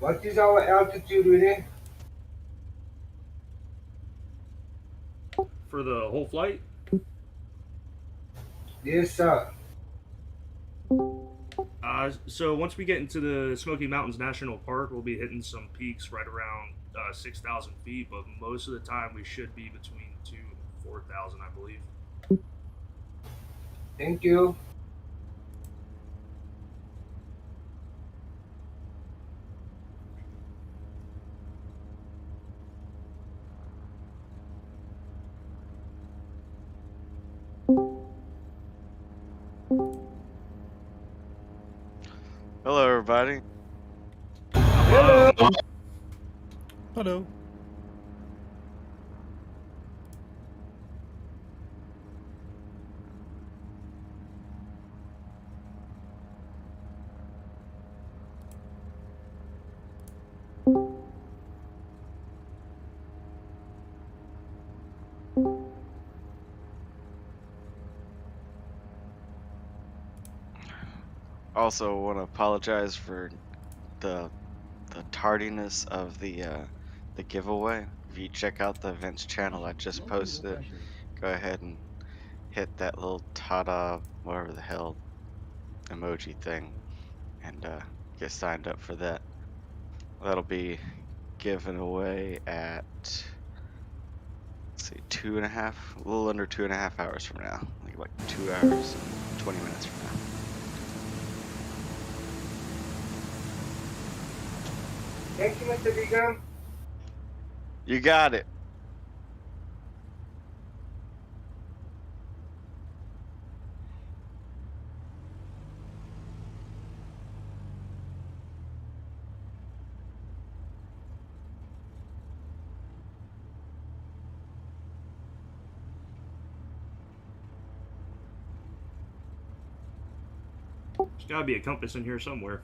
What is our altitude, Winnie? For the whole flight? Yes, sir. So once we get into the Smoky Mountains National Park, we'll be hitting some peaks right around 6,000 feet, but most of the time we should be between 2 and 4,000, I believe. Thank you. Hello, everybody. Hello. Hello. Also, want to apologize for the tardiness of the giveaway. If you check out the events channel, I just posted it. Go ahead and hit that little ta-da, whatever the hell emoji thing, and get signed up for that. That'll be given away at, let's see, a little under 2.5 hours from now. Like 2 hours and 20 minutes from now. Thank you, Mr. Bigam. You got it. There's got to be a compass in here somewhere.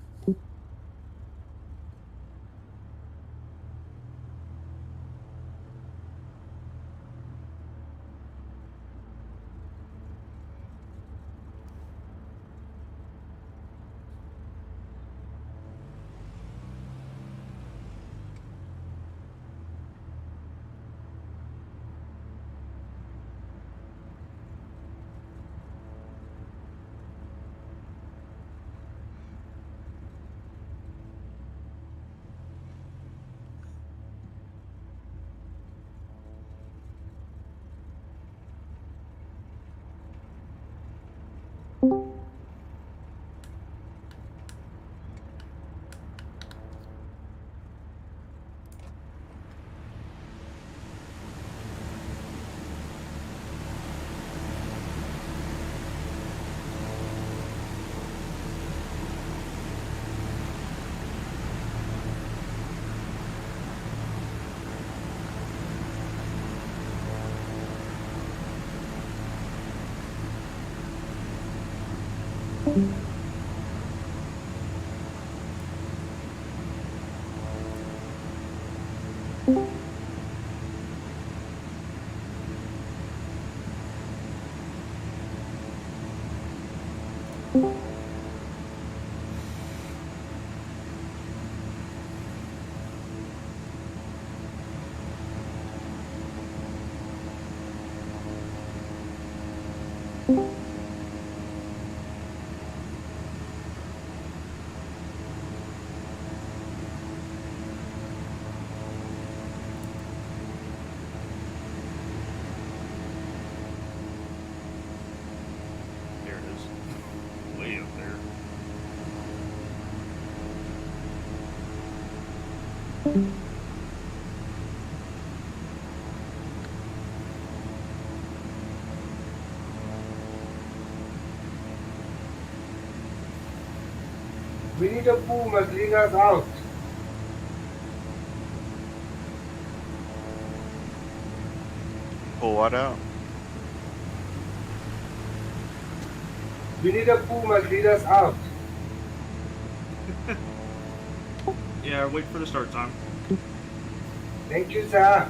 There it is. Way up there. WinnieThePugh must lead us out. Pull what out? WinnieThePugh must lead us out. Yeah, wait for the start time. Thank you, sir.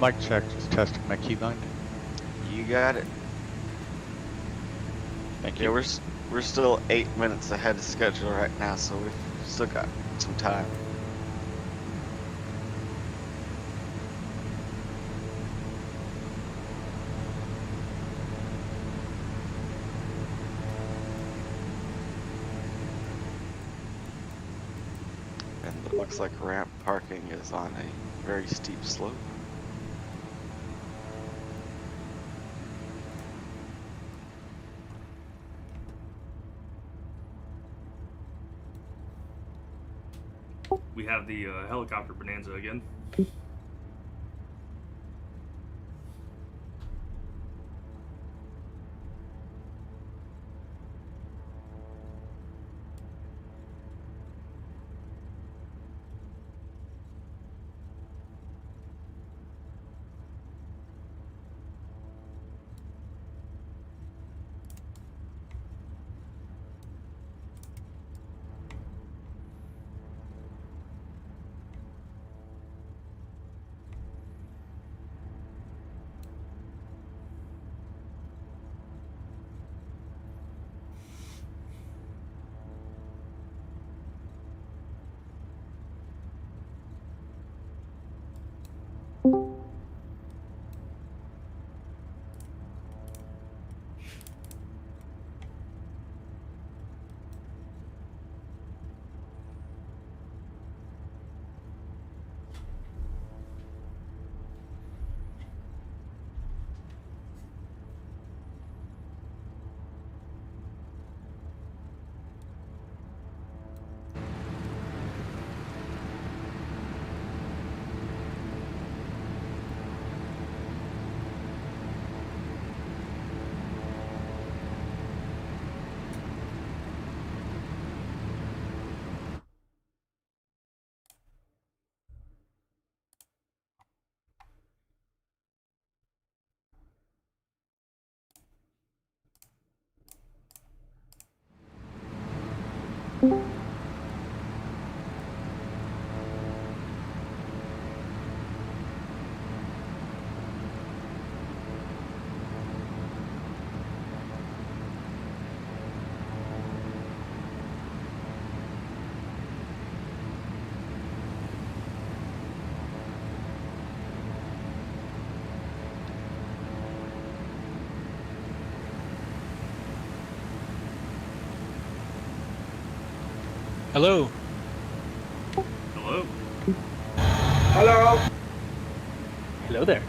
Mic check, just testing my keybind. You got it. Thank Yeah, you. We're still 8 minutes ahead of schedule right now, so we've still got some time. And it looks like ramp parking is on a very steep slope. We have the helicopter bonanza again. Hello. Hello. Hello. Hello there.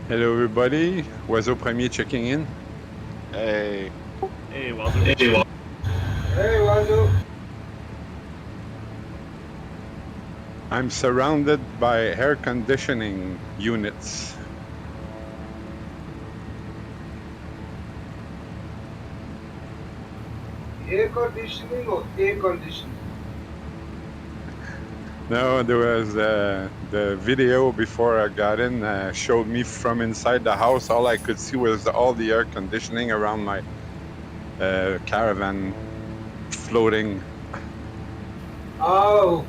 Hello, everybody. Oiseau Premier checking in. Hey, Hey, Walter. Hey, Wazoo. I'm surrounded by air conditioning units. Air conditioning or air conditioning? No, there was the video before I got in showed me from inside the house. All I could see was all the air conditioning around my caravan floating. Oh.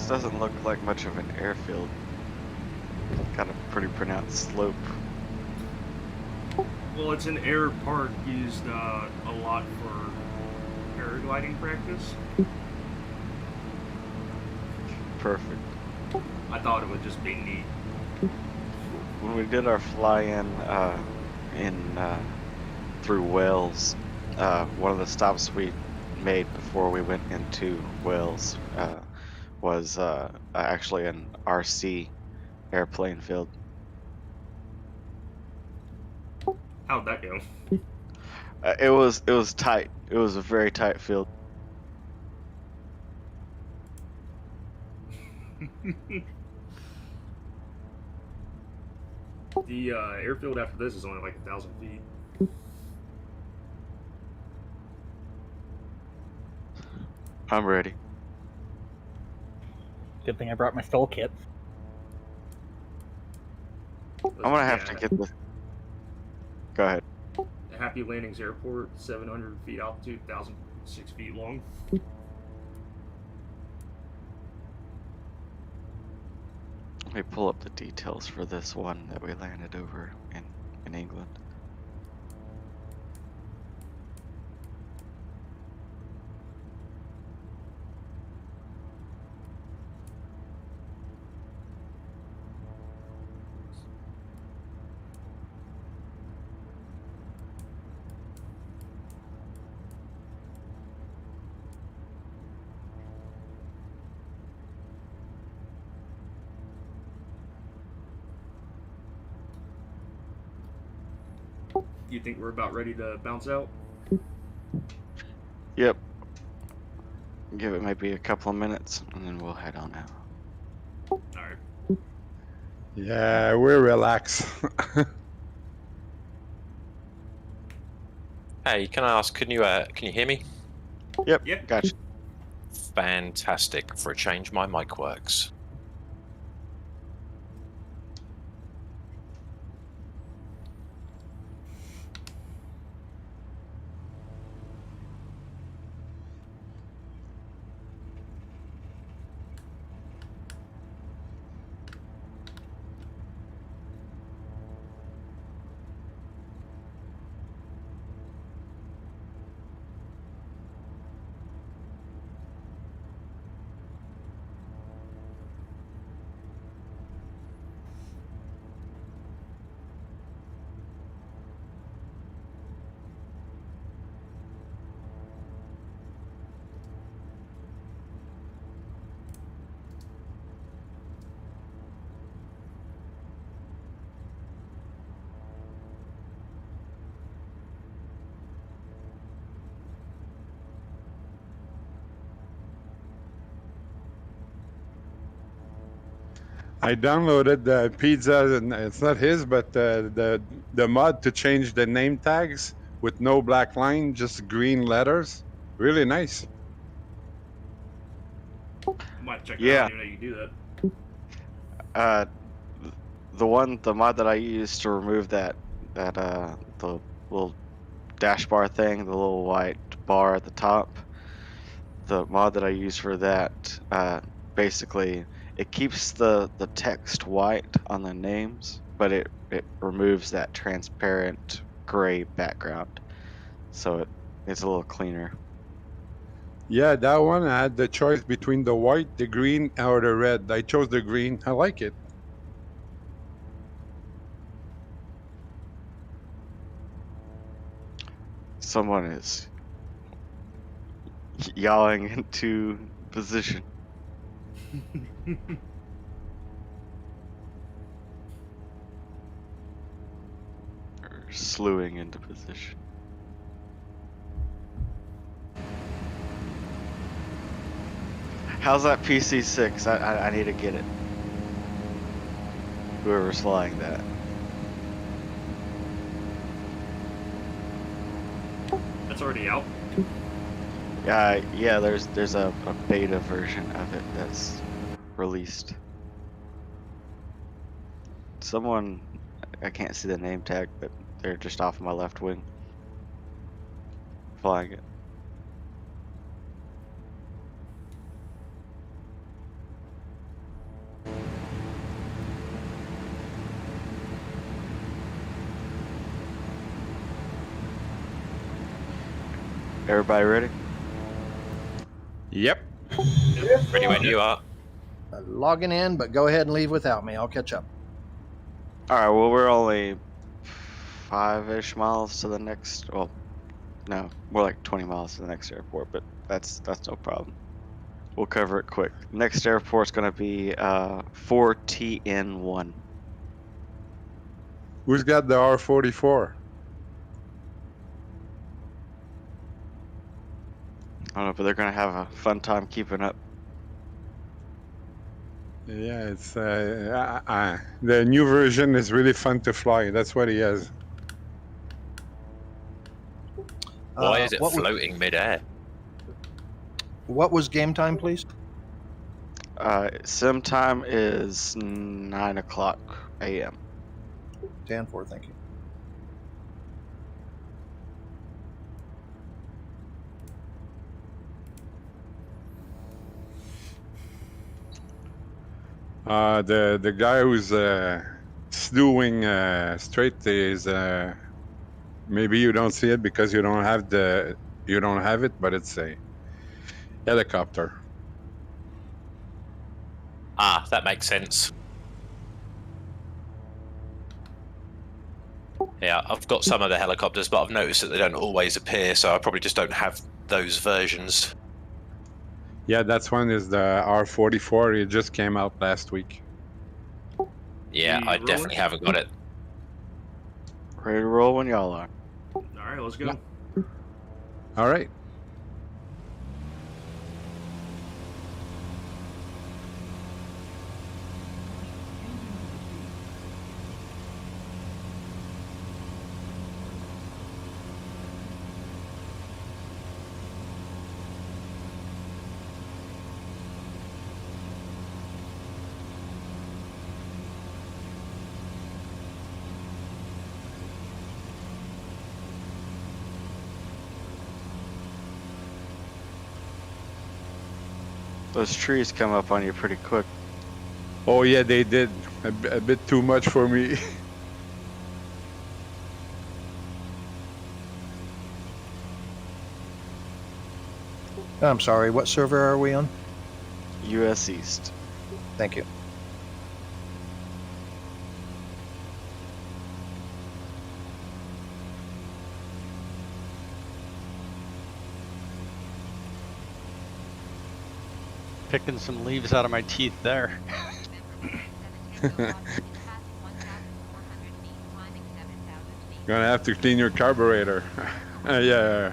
This doesn't look like much of an airfield. Got a pretty pronounced slope. Well, it's an air park used a lot for paragliding practice. Perfect. I thought it would just be neat. When we did our fly-in through Wales, one of the stops we made before we went into Wales was actually an RC airplane field. How'd that go? It was tight. It was a very tight field. The airfield after this is only like 1,000 feet. I'm ready. Good thing I brought my stall kit. I'm gonna have to get this. Go ahead. Happy Landings Airport, 700 feet altitude, 1,006 feet long. Let me pull up the details for this one that we landed over in England. You think we're about ready to bounce out? Yep. Give it maybe a couple of minutes and then we'll head on out. Alright. Yeah, we're relaxed. Hey, can I ask? Can you hear me? Yep. Yeah. Gotcha. Fantastic. For a change, my mic works. I downloaded the pizza, and it's not his, but the mod to change the name tags with no black line, just green letters. Really nice. I might check it Yeah. out. I didn't know you could do that. The mod that I used to remove the little dash bar thing, the little white bar at the top. The mod that I use for that, basically, it keeps the text white on the names, but it removes that transparent gray background, so it's a little cleaner. Yeah, that one I had the choice between the white, the green, or the red. I chose the green. I like it. Someone is yawing into position. Or slewing into position. How's that PC6? I need to get it. Whoever's flying that. That's already out. Yeah, there's a beta version of it that's released. Someone, I can't see the name tag, but they're just off my left wing. Flying it. Everybody ready? Yep. Yes, Ready sir. when you are. Logging in, but go ahead and leave without me. I'll catch up. All right. Well, we're only 5-ish miles to the next. Well, no, more like 20 miles to the next airport, but that's no problem. We'll cover it quick. Next airport's gonna be 4TN1. Who's got the R44? I don't know, but they're gonna have a fun time keeping up. Yeah, it's the new version is really fun to fly. That's what he has. Why is it What was, floating midair? what was game time, please? Sim time is 9 o'clock a.m. 10-4, thank you. The guy who's doing straight is maybe you don't see it because you don't have it, but it's a helicopter. Ah, that makes sense. Yeah, I've got some of the helicopters, but I've noticed that they don't always appear, so I probably just don't have those versions. Yeah, that's one is the R44. It just came out last week. Yeah, We I rolling? definitely haven't got it. Ready to roll when y'all are. All right, let's go. All right. Those trees come up on you pretty quick. Oh yeah, they did a bit too much for me. I'm sorry, what server are we on? U.S. East. Thank you. Picking some leaves out of my teeth there. Gonna have to clean your carburetor. Yeah.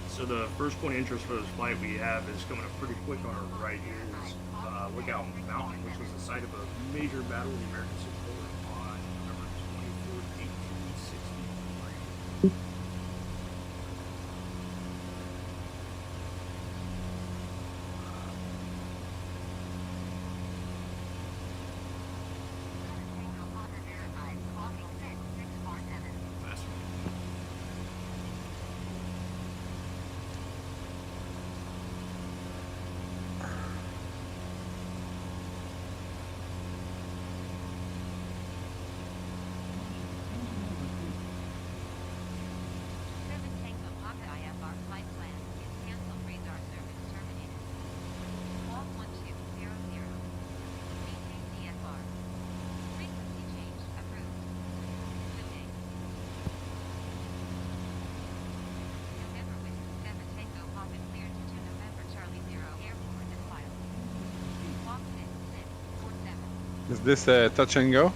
So the first point of interest for this flight we have is coming up pretty quick on our right here is Lookout Mountain, which was the site of a major battle of the American Civil War on November 24th, 1863. Is this a touch and go?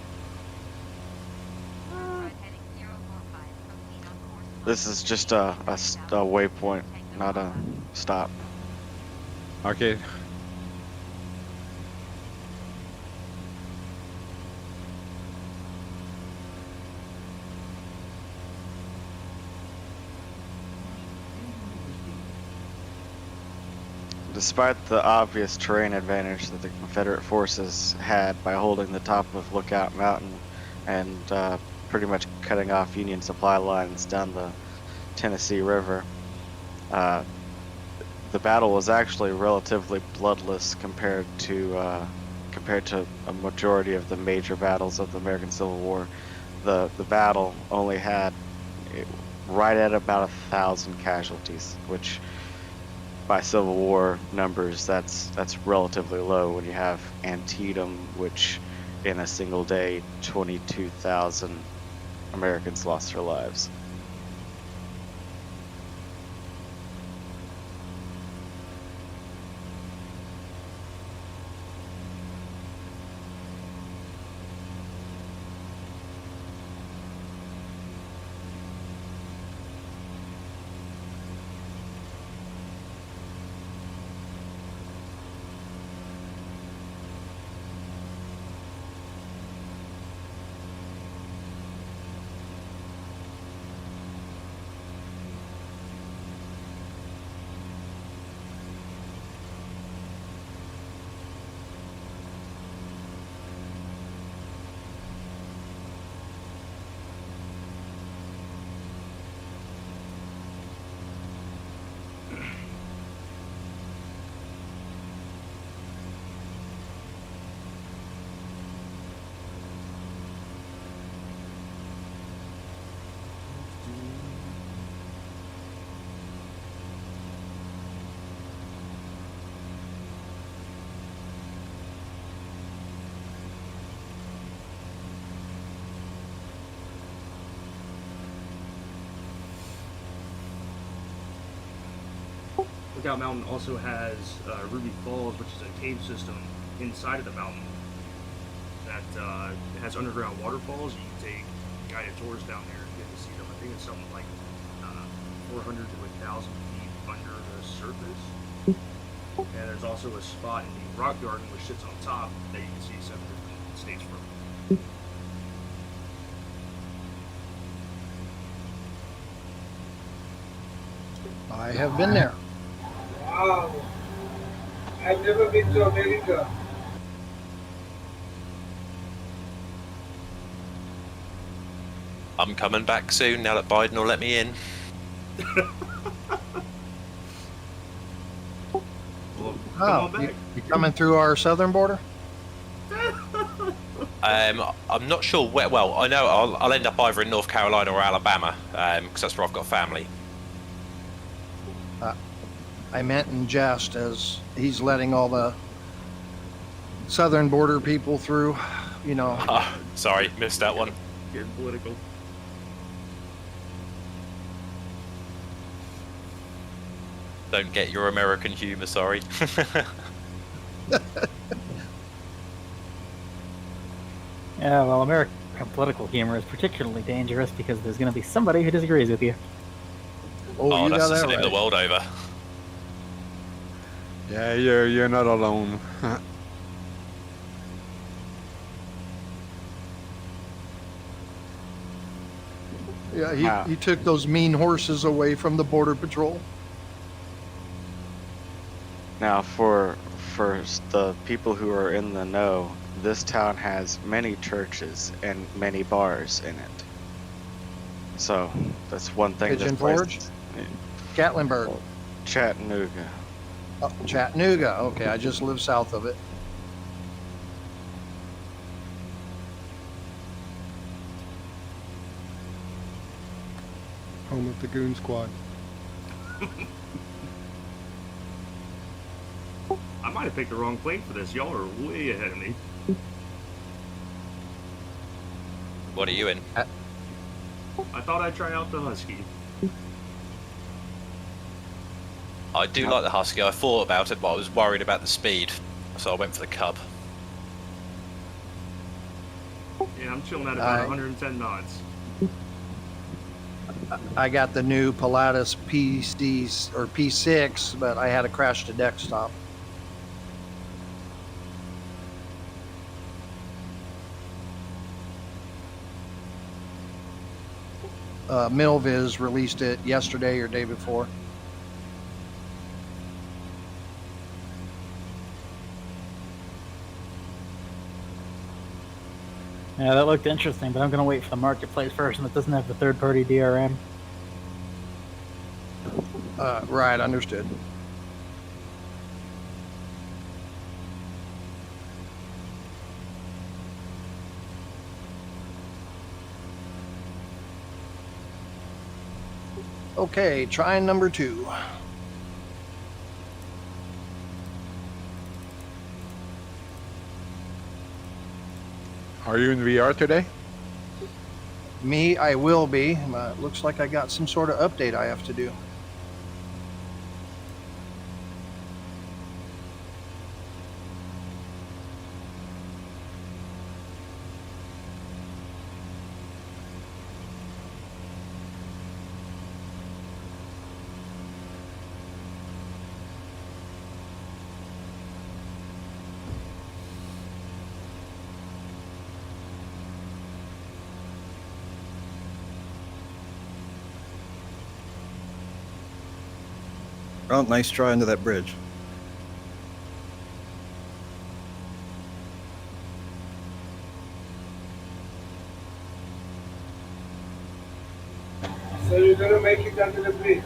This is just a waypoint, not a stop. Okay. despite the obvious terrain advantage that the Confederate forces had by holding the top of Lookout Mountain and pretty much cutting off Union supply lines down the Tennessee River, the battle was actually relatively bloodless compared to a majority of the major battles of the American Civil War. The battle only had right at about 1,000 casualties, which by Civil War numbers, that's relatively low when you have Antietam, which in a single day, 22,000 Americans lost their lives. Lookout Mountain also has Ruby Falls, which is a cave system inside of the mountain that has underground waterfalls. You can take guided tours down there and get to see them. I think it's something like 400 to 1,000 feet under the surface. And there's also a spot in the rock garden which sits on top that you can see 7 different states from. I have been there. Wow. I've never been to America. I'm coming back soon now that Biden will let me in. Well, come Oh, on back. you coming through our southern border? I'm not sure where. Well, I know I'll end up either in North Carolina or Alabama, because that's where I've got family. I meant in jest, as he's letting all the southern border people through, you know. Sorry, missed that one. Getting political. Don't get your American humor, sorry. Yeah, well, American political humor is particularly dangerous because there's going to be somebody who disagrees with you. Oh, you that's got the that same right. the world over. Yeah, you're not alone. Yeah, he took those mean horses away from the border patrol. Now, for the people who are in the know, this town has many churches and many bars in it. So that's one thing. Pigeon this place- Forge? Gatlinburg. Chattanooga. Oh, Chattanooga. Okay, I just live south of it. Home of the Goon Squad. I might have picked the wrong plane for this. Y'all are way ahead of me. What are you in? I thought I'd try out the Husky. I do like the Husky. I thought about it, but I was worried about the speed, so I went for the Cub. Yeah, I'm chilling at about 110 knots. I got the new Pilatus PC or P6, but I had a crash to deck stop. Milviz released it yesterday or day before. Yeah, that looked interesting, but I'm gonna wait for the marketplace version that doesn't have the third-party DRM. Right, understood. Okay, trying number 2. Are you in VR today? Me, I will be. Looks like I got some sort of update I have to do. Oh, nice try into that bridge. So you're gonna make it under the bridge.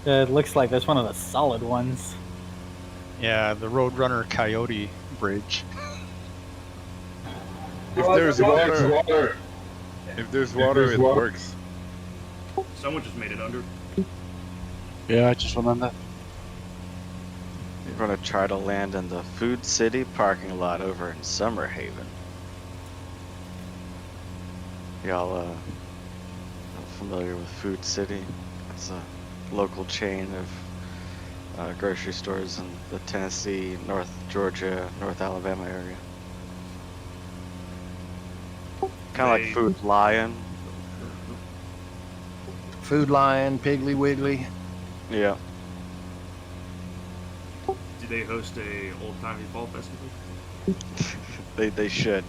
It looks like that's one of the solid ones. Yeah, the Roadrunner Coyote Bridge. If Oh, there's it's water, if there's water, it works. Someone just made it under. Yeah, I just went on that. We're gonna try to land in the Food City parking lot over in Summer Haven. Y'all familiar with Food City? It's a local chain of grocery stores in the Tennessee, North Georgia, North Alabama area. Kind of like Food Lion. Food Lion, Piggly Wiggly. Yeah. Do they host a old-timey fall festival? They should.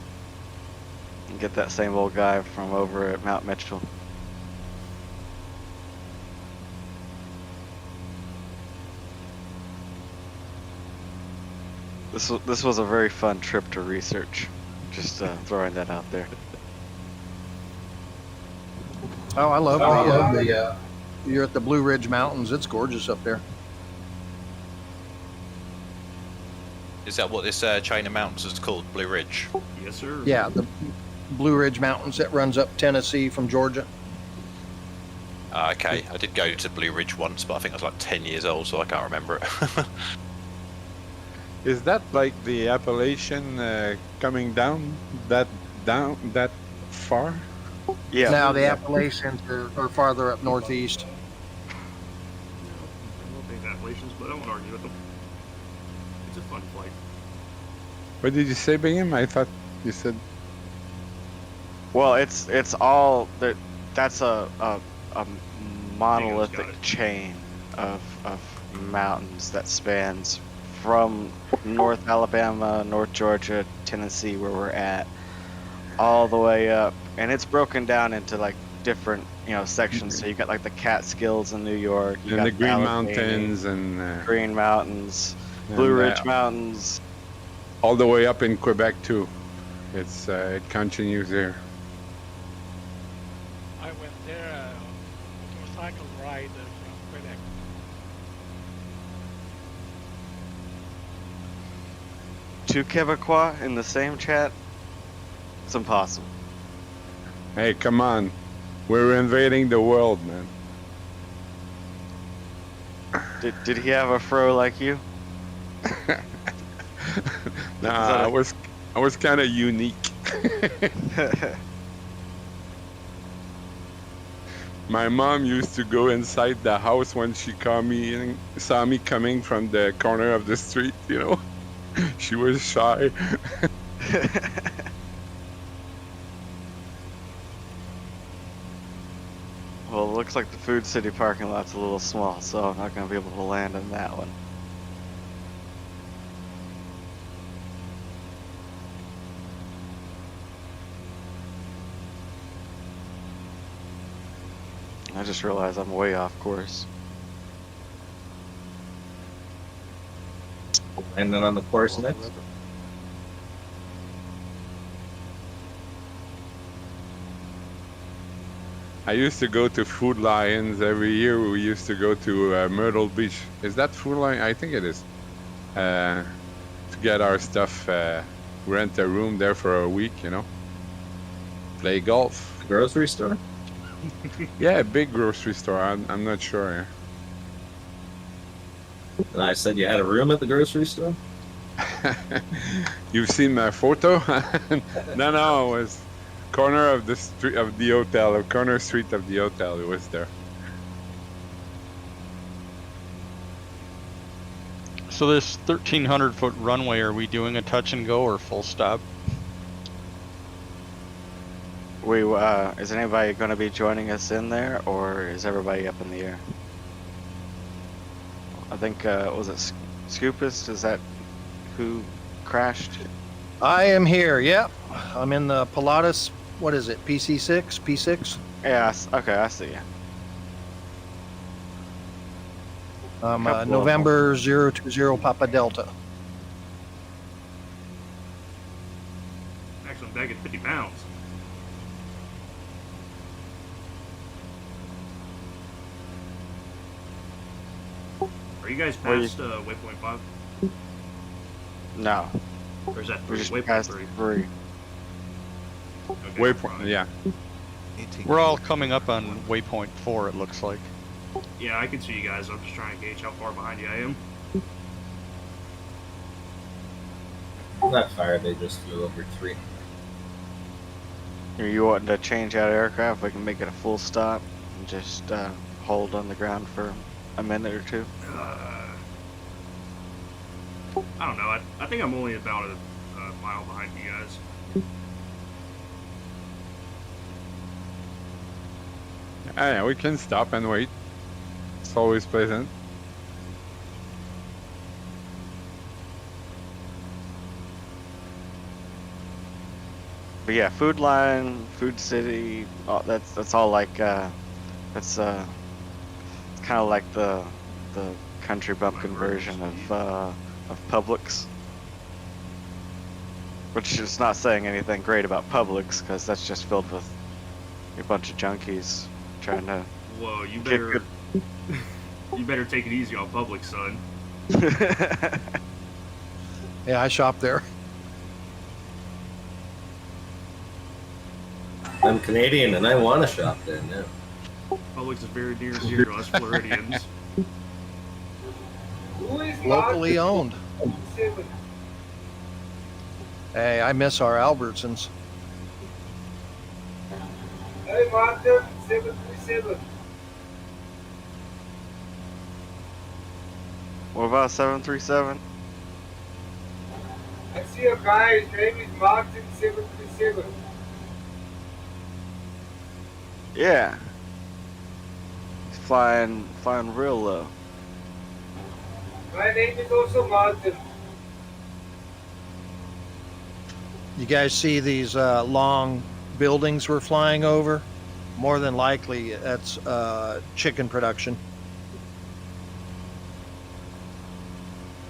And get that same old guy from over at Mount Mitchell. This was a very fun trip to research. Just throwing that out there. Oh, I love the you're at the Blue Ridge Mountains. It's gorgeous up there. Is that what this chain of mountains is called? Blue Ridge? Yes, sir. Yeah, the Blue Ridge Mountains that runs up Tennessee from Georgia. Okay, I did go to Blue Ridge once, but I think I was like 10 years old, so I can't remember it. Is that like the Appalachian coming down that far? Yeah. Now the Appalachians are farther up northeast. I don't think Appalachians, but I won't argue with them. It's a fun flight. What did you say, Bingham? I thought you said. Well, it's all that. That's a monolithic it. chain of mountains that spans from North Alabama, North Georgia, Tennessee, where we're at, all the way up, and it's broken down into like different sections. So you got like the Catskills in New York, you And got the Green Allegheny, Mountains and Green Mountains, Blue Ridge Mountains, all the way up in Quebec too. It's it continues there. I went there motorcycle ride from Quebec. two Quebecois in the same chat. It's impossible. Hey, come on, we're invading the world, man. Did he have a fro like you? Nah, I was kind of unique. My mom used to go inside the house when she saw me coming from the corner of the street. She was shy. Well, it looks like the Food City parking lot's a little small, so I'm not going to be able to land in that one. I just realized I'm way off course. Landing on the course next. I used to go to Food Lions every year. We used to go to Myrtle Beach. Is that Food Lion? I think it is. To get our stuff, rent a room there for a week, play golf. Grocery store? Yeah, a big grocery store. I'm not sure. And I said you had a room at the grocery store? You've seen my photo? No, it was corner of the street of the hotel, or corner street of the hotel. It was there. So this 1,300-foot runway, are we doing a touch and go or full stop? Is anybody going to be joining us in there, or is everybody up in the air? I think, was it Scoopus? Is that who crashed? I am here. Yep. I'm in the Pilatus. What is it? PC6? P6? Yeah, okay, I see you. November 020 Papa Delta. Actually, I'm back at 50 pounds. Are you guys past waypoint 5? No. Or is that We're 3? just Waypoint past 3. 3. Okay, Waypoint, yeah. We're all coming up on waypoint 4, it looks like. Yeah, I can see you guys. I'm just trying to gauge how far behind you I am. That fire, they just flew over 3. Are you wanting to change out aircraft? We can make it a full stop and just hold on the ground for a minute or two. I don't know. I think I'm only about a mile behind you guys. Yeah, we can stop and wait. It's always pleasant. But yeah, Food Line, Food City, that's all like it's kind of like the country bumpkin version of Publix. Which is not saying anything great about Publix, because that's just filled with a bunch of junkies trying to. Whoa, you get better you better take it easy on Publix, son. Yeah, I shop there. I'm Canadian and I want to shop there now. Publix is very near and dear to us Floridians. Who is Locally Martin? owned. 7. Hey, I miss our Albertsons. Hey, Martin, 737. What about 737? I see a guy, his name is Martin 737. Yeah. He's flying real low. My name is also Martin. You guys see these long buildings we're flying over? More than likely, that's chicken production.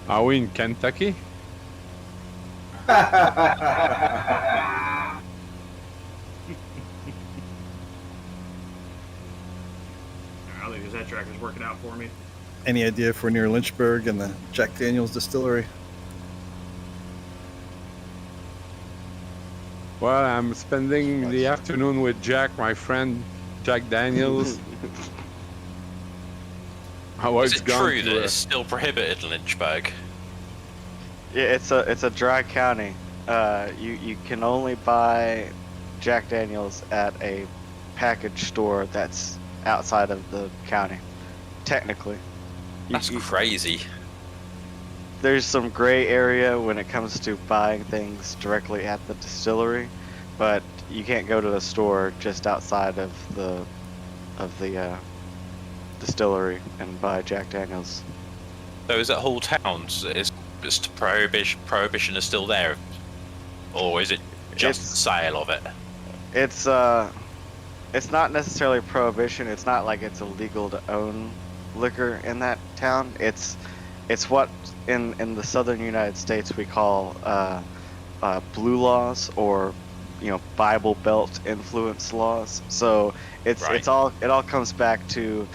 Are we in Kentucky? I don't think that tracker's working out for me. Any idea if we're near Lynchburg and the Jack Daniels distillery? Well, I'm spending the afternoon with Jack, my friend, Jack Daniels. My Is wife's it gone true to, that it's still prohibited in Lynchburg? Yeah, it's a dry county. You can only buy Jack Daniels at a package store that's outside of the county. Technically, That's crazy. there's some gray area when it comes to buying things directly at the distillery, but you can't go to the store just outside of the distillery and buy Jack Daniels. So is that whole town? Is prohibition is still there, or is it just the sale of it? It's not necessarily prohibition. It's not like it's illegal to own liquor in that town. It's what in the southern United States we call blue laws, or Bible Belt influence laws. So It all comes back to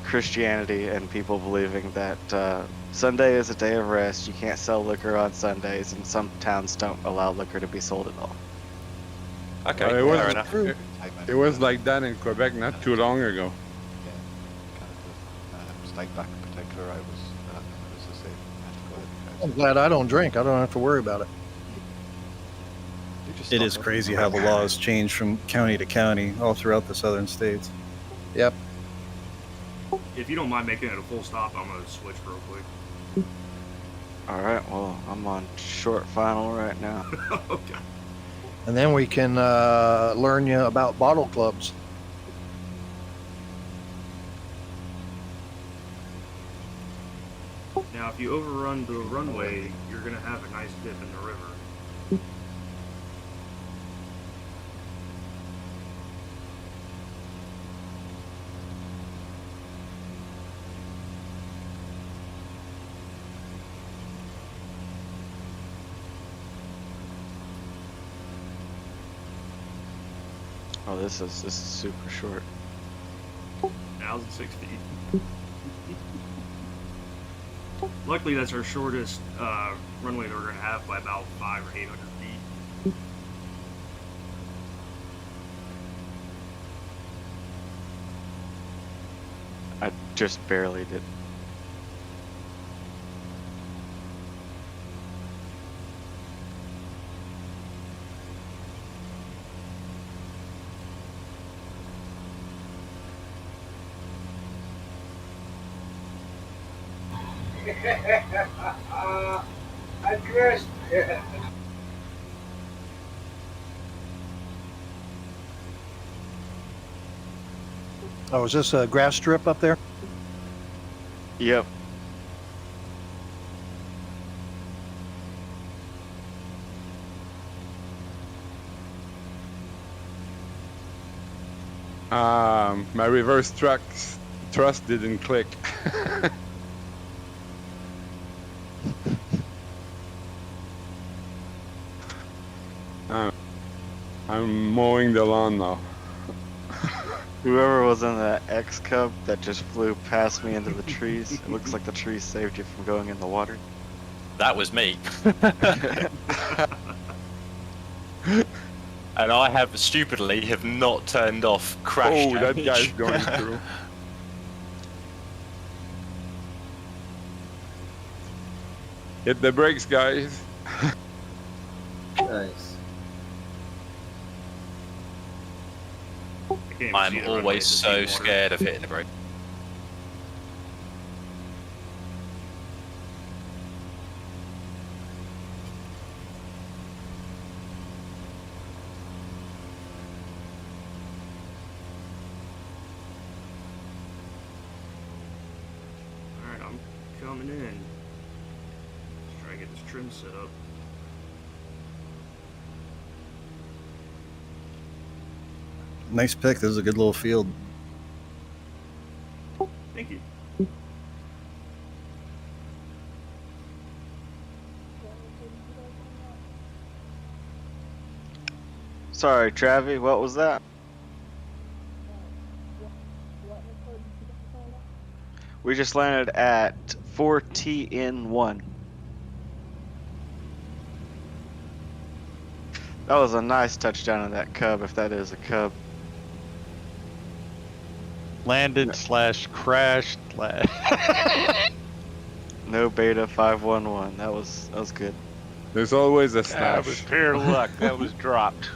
Christianity and people believing that Sunday is a day of rest. You can't sell liquor on Sundays, and some towns don't allow liquor to be sold at all. Okay, Well, fair enough. It was like that in Quebec not too long ago. State Bank in particular, I was, as I say, I'm glad I don't drink. I don't have to worry about it. It is crazy how the laws change from county to county all throughout the southern states. Yep. If you don't mind making it a full stop, I'm gonna switch real quick. All right. Well, I'm on short final right now. Okay. And then we can learn you about bottle clubs. Now, if you overrun the runway, you're gonna have a nice dip in the river. Oh, this is super short. 1,006 feet. Luckily, that's our shortest runway that we're gonna have by about 500 or 800 feet. I just barely did. I crashed. Oh, is this a grass strip up there? Yep. My reverse thrust didn't click. I'm mowing the lawn now. Whoever was in that X Cub that just flew past me into the trees, it looks like the trees saved you from going in the water. That was me. And I have stupidly not turned off crash Oh, that damage. guy's going through. Hit the brakes, guys. Nice. I'm always so scared of hitting the brake. Alright, I'm coming in. Let's try to get this trim set up. Nice pick. This is a good little field. Thank you. Sorry, Travi, what was that? We just landed at 4TN1. That was a nice touchdown of that Cub, if that is a Cub. Landed / crashed No beta 511. That was good. There's always a That slash. was pure luck. That was dropped.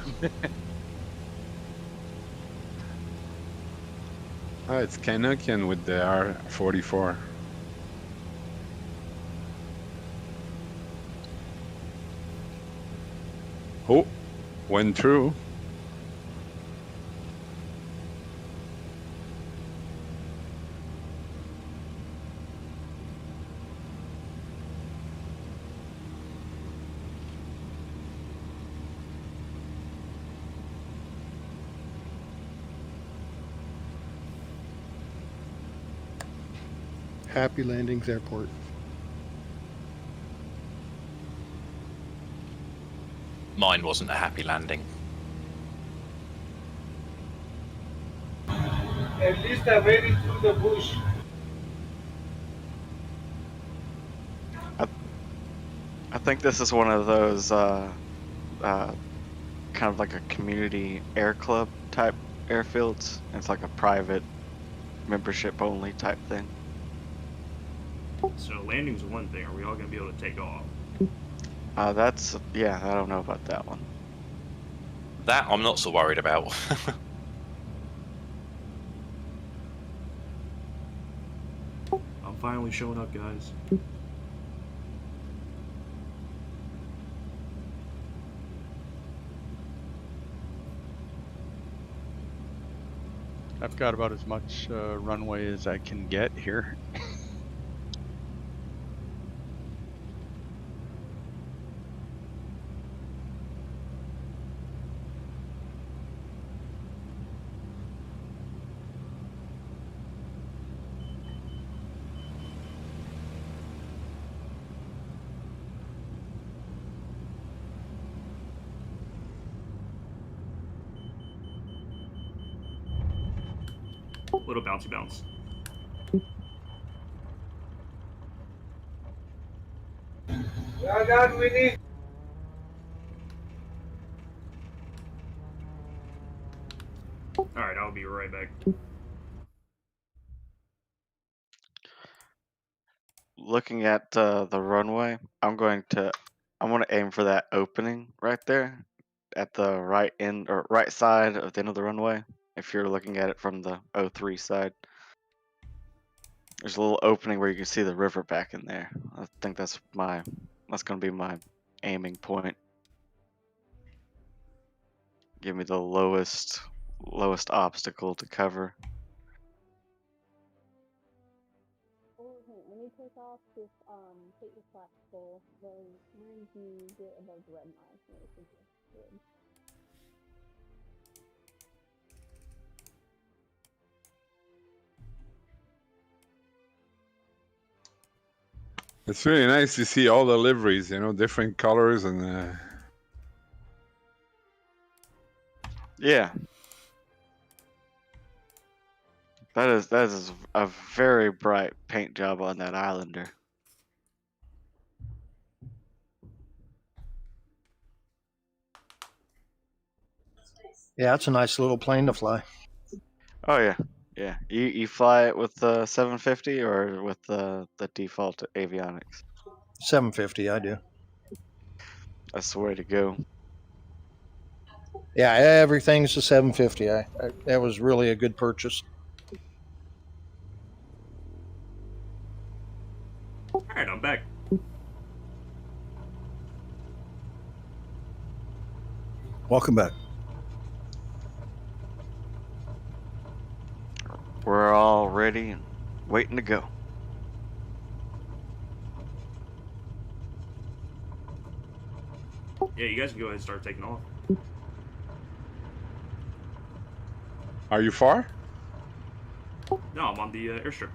Oh, it's Canuckian with the R44. Oh, went through. Happy Landings Airport. Mine wasn't a happy landing. At least I made it through the bush. I think this is one of those kind of like a community air club type airfields. It's like a private membership only type thing. So landing's one thing. Are we all gonna be able to take off? That's yeah. I don't know about that one. That I'm not so worried about. I'm finally showing up, guys. I've got about as much runway as I can get here. Little bouncy bounce. Well done, Winnie. Alright, I'll be right back. Looking at the runway, I'm going to aim for that opening right there at the right end or right side of the end of the runway. If you're looking at it from the 03 side, there's a little opening where you can see the river back in there. I think that's going to be my aiming point. Give me the lowest obstacle to cover. When you take off, just take your flaps full. When you get above the red line, it should be good. It's really nice to see all the liveries, different colors and. Yeah. That is a very bright paint job on that Islander. Yeah, it's a nice little plane to fly. Oh yeah, yeah. You fly it with the 750 or with the default avionics? 750, I do. That's the way to go. Yeah, everything's a 750. That was really a good purchase. Alright, I'm back. Welcome back. We're all ready and waiting to go. Yeah, you guys can go ahead and start taking off. Are you far? No, I'm on the airstrip.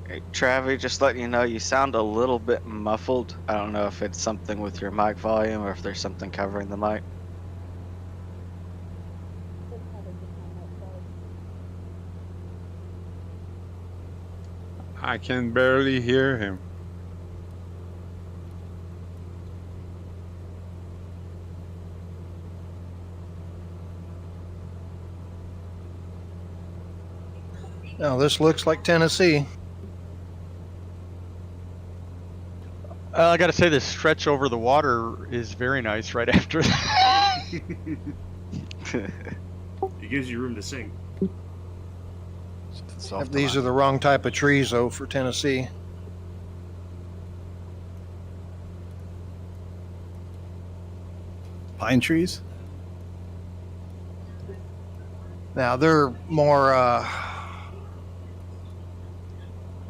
Hey, Travi, just letting you know, you sound a little bit muffled. I don't know if it's something with your mic volume or if there's something covering the mic. I can barely hear him. Now, this looks like Tennessee. I gotta say, this stretch over the water is very nice right after that. It gives you room to sing. These are the wrong type of trees, though, for Tennessee. Pine trees? Now, they're more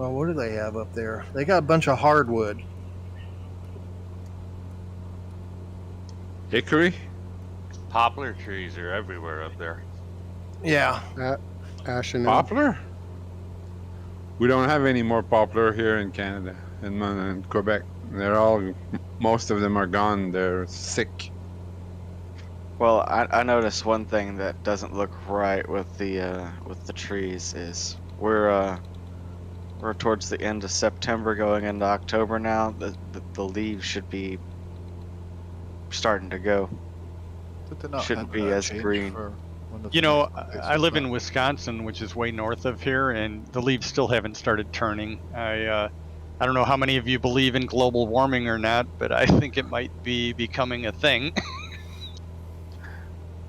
Well, what do they have up there? They got a bunch of hardwood. Hickory? Poplar trees are everywhere up there. Yeah. Ashen. Poplar? We don't have any more poplar here in Canada, in Quebec. Most of them are gone. They're sick. Well, I noticed one thing that doesn't look right with the trees is we're towards the end of September, going into October now. The leaves should be starting to go. Shouldn't be as green. You know, I live in Wisconsin, which is way north of here, and the leaves still haven't started turning. I don't know how many of you believe in global warming or not, but I think it might be becoming a thing.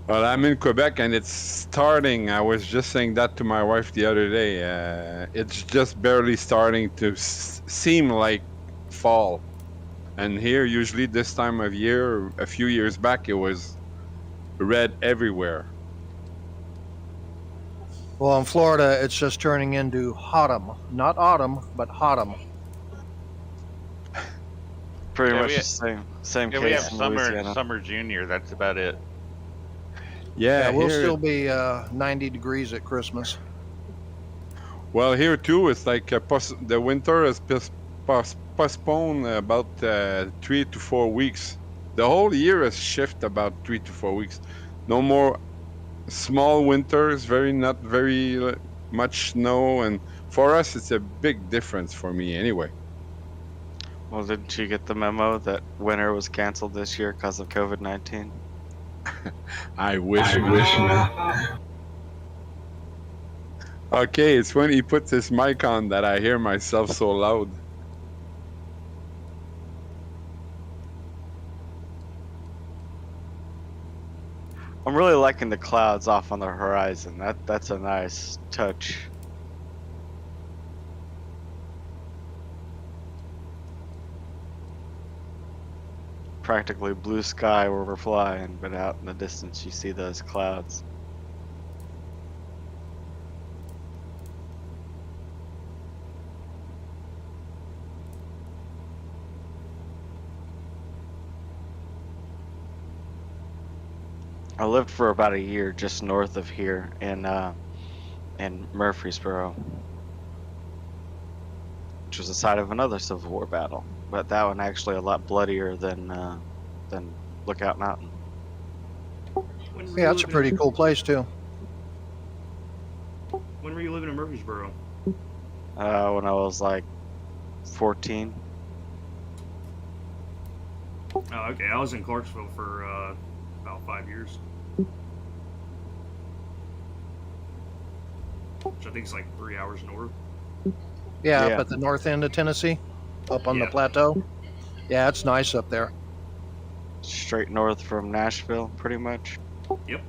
Well, I'm in Quebec and it's starting. I was just saying that to my wife the other day. It's just barely starting to seem like fall. And here, usually this time of year, a few years back, it was red everywhere. Well, in Florida, it's just turning into hotum. Not autumn, but hotum. Pretty Yeah, much we- the same Yeah, case we have in summer Louisiana. and summer junior. That's about it. Yeah, we'll here, still be 90 degrees at Christmas. well, here too, it's like the winter is postponed about 3 to 4 weeks. The whole year has shifted about 3 to 4 weeks. No more small winters, not very much snow, and for us, it's a big difference for me anyway. Well, didn't you get the memo that winter was canceled this year because of COVID-19? I wish, man. Okay, it's when he puts his mic on that I hear myself so loud. I'm really liking the clouds off on the horizon. That's a nice touch. Practically blue sky where we're flying, but out in the distance you see those clouds. I lived for about a year just north of here in Murfreesboro, which was the site of another Civil War battle, but that one actually a lot bloodier than Lookout Mountain. Yeah, it's a pretty cool place, too. When were you living in Murfreesboro? When I was like 14. Oh, okay. I was in Clarksville for about 5 years. Which I think is like 3 hours north. Yeah, up at the north end of Tennessee, up on the plateau. Yeah, it's nice up there. Straight north from Nashville, pretty much. Yep.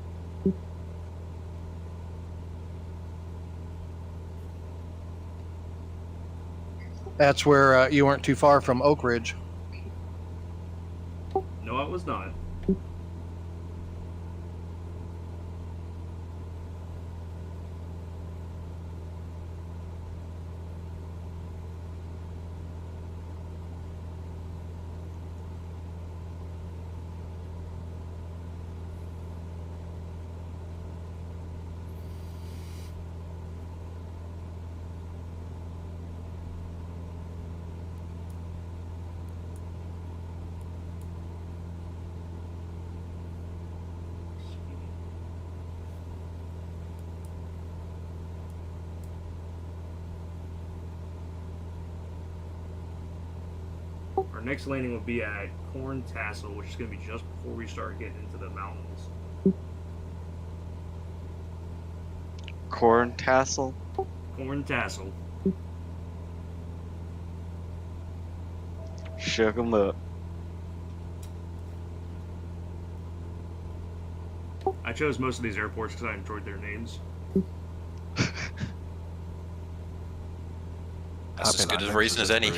That's where you weren't too far from Oak Ridge. No, I was not. Our next landing will be at Corn Tassel, which is going to be just before we start getting into the mountains. Corn Tassel? Corn Tassel. Shook 'em up. I chose most of these airports because I enjoyed their names. That's as good a reason as any.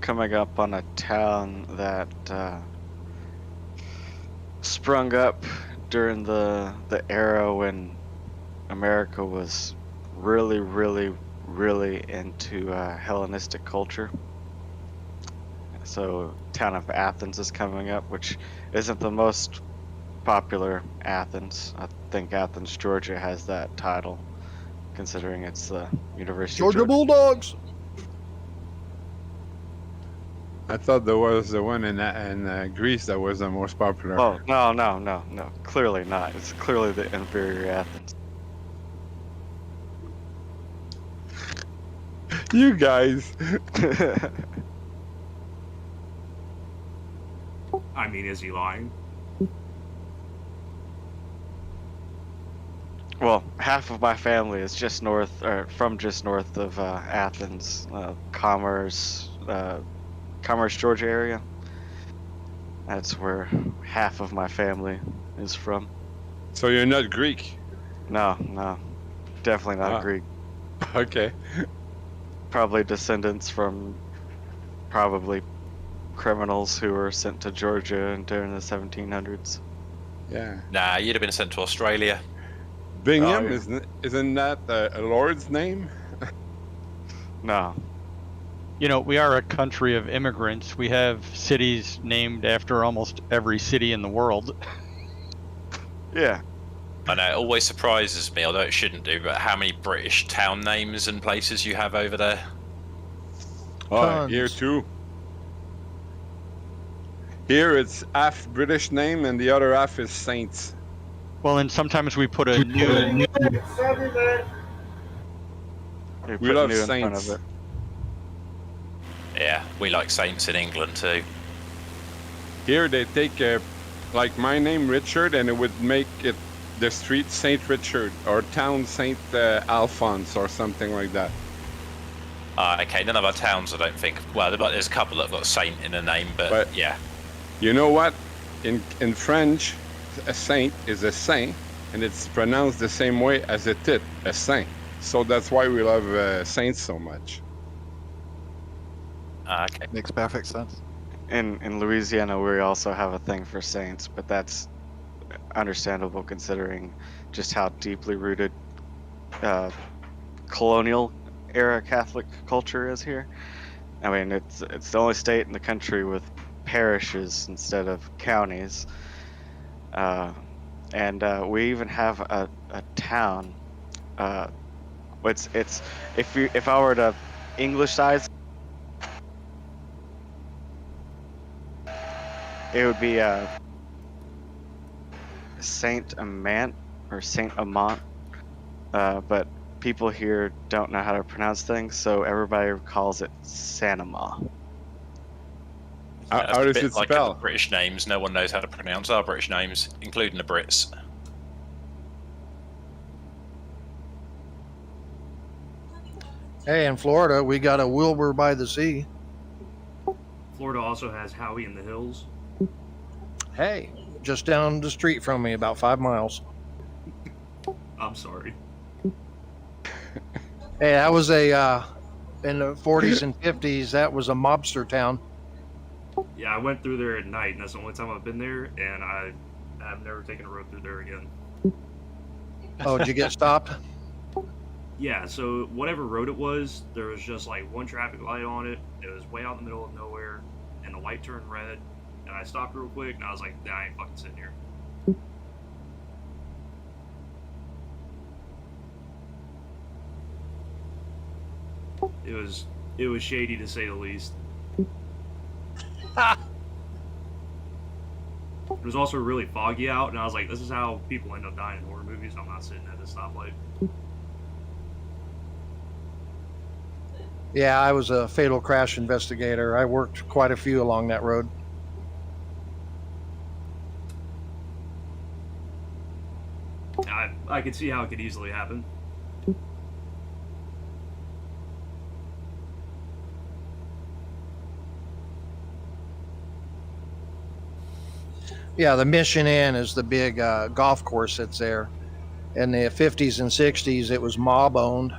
coming up on a town that sprung up during the era when America was really, really, really into Hellenistic culture. So, town of Athens is coming up, which isn't the most popular Athens. I think Athens, Georgia has that title, considering it's the University of Georgia Bulldogs. I thought there was the one in Greece that was the most popular. Oh, no. Clearly not. It's clearly the inferior Athens. You guys. I mean, is he lying? Well, half of my family is just north of Athens, Commerce, Georgia area. That's where half of my family is from. So you're not Greek? No, definitely not Greek. Okay. Probably descendants from probably criminals who were sent to Georgia during the 1700s. Yeah. Nah, you'd have been sent to Australia. Bingham, isn't that a lord's name? No. You know, we are a country of immigrants. We have cities named after almost every city in the world. Yeah. I know, it always surprises me, although it shouldn't do, but how many British town names and places you have over there. Oh, here too. Here it's half British name and the other half is Saints. Well, and sometimes we put a new... We love Saints. Yeah, we like Saints in England too. Here they take, like my name, Richard, and it would make it the street Saint Richard or town Saint Alphonse or something like that. Okay, none of our towns, I don't think. Well, there's a couple that have got Saint in the name, but yeah. You know what? In French, a saint is a saint, and it's pronounced the same way as a tit, a saint. So that's why we love saints so much. Okay. Makes perfect sense. In Louisiana, we also have a thing for saints, but that's understandable considering just how deeply rooted colonial era Catholic culture is here. I mean, it's the only state in the country with parishes instead of counties, and we even have a town. It's if I were to English-size, it would be Saint Amant or Saint Amant, but people here don't know how to pronounce things, so everybody calls it Sanama. How does it like spell? British names, no one knows how to pronounce our British names, including the Brits. Hey, in Florida, we got a Wilbur by the sea. Florida also has Howie in the Hills. Hey, just down the street from me, about 5 miles. I'm sorry. Hey, that was in the 40s and 50s, that was a mobster town. Yeah, I went through there at night, and that's the only time I've been there, and I've never taken a road through there again. Oh, did you get stopped? Yeah, so whatever road it was, there was just like one traffic light on it. It was way out in the middle of nowhere, and the light turned red, and I stopped real quick, and I was like, nah, I ain't fucking sitting here. It was shady to say the least. It was also really foggy out, and I was like, this is how people end up dying in horror movies. I'm not sitting at this stoplight. Yeah, I was a fatal crash investigator. I worked quite a few along that road. I could see how it could easily happen. Yeah, the Mission Inn is the big golf course that's there. In the 50s and 60s, it was mob owned.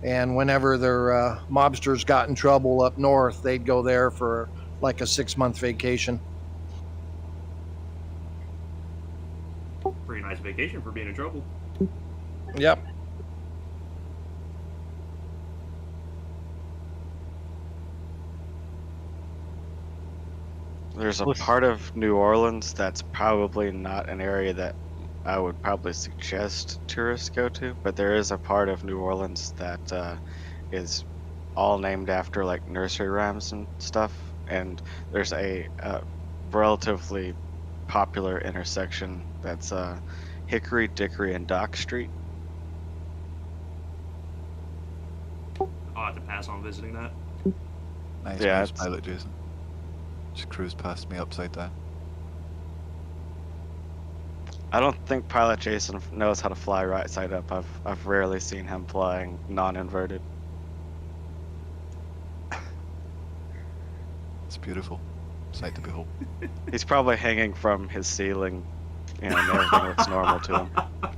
And whenever their mobsters got in trouble up north, they'd go there for like a 6-month vacation. Pretty nice vacation for being in trouble. Yep. There's a part of New Orleans that's probably not an area that I would probably suggest tourists go to, but there is a part of New Orleans that is all named after like nursery rhymes and stuff, and there's a relatively popular intersection that's Hickory, Dickory, and Dock Street. I'll have to pass on visiting that. Nice, Yeah, nice pilot, Jason. Just cruised past me upside down. I don't think Pilot Jason knows how to fly right side up. I've rarely seen him flying non-inverted. It's beautiful. Sight to behold. He's probably hanging from his ceiling, and everything looks normal to him.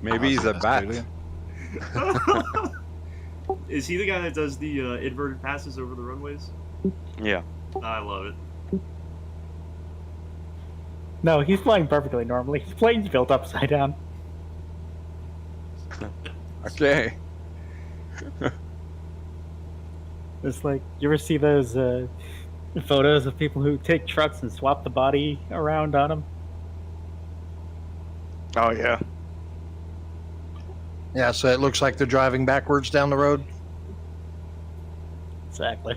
Maybe he's a bat. Is he the guy that does the inverted passes over the runways? Yeah. I love it. No, he's flying perfectly normally. His plane's built upside down. Okay. It's like, you ever see those photos of people who take trucks and swap the body around on them? Oh, yeah. Yeah, so it looks like they're driving backwards down the road. Exactly.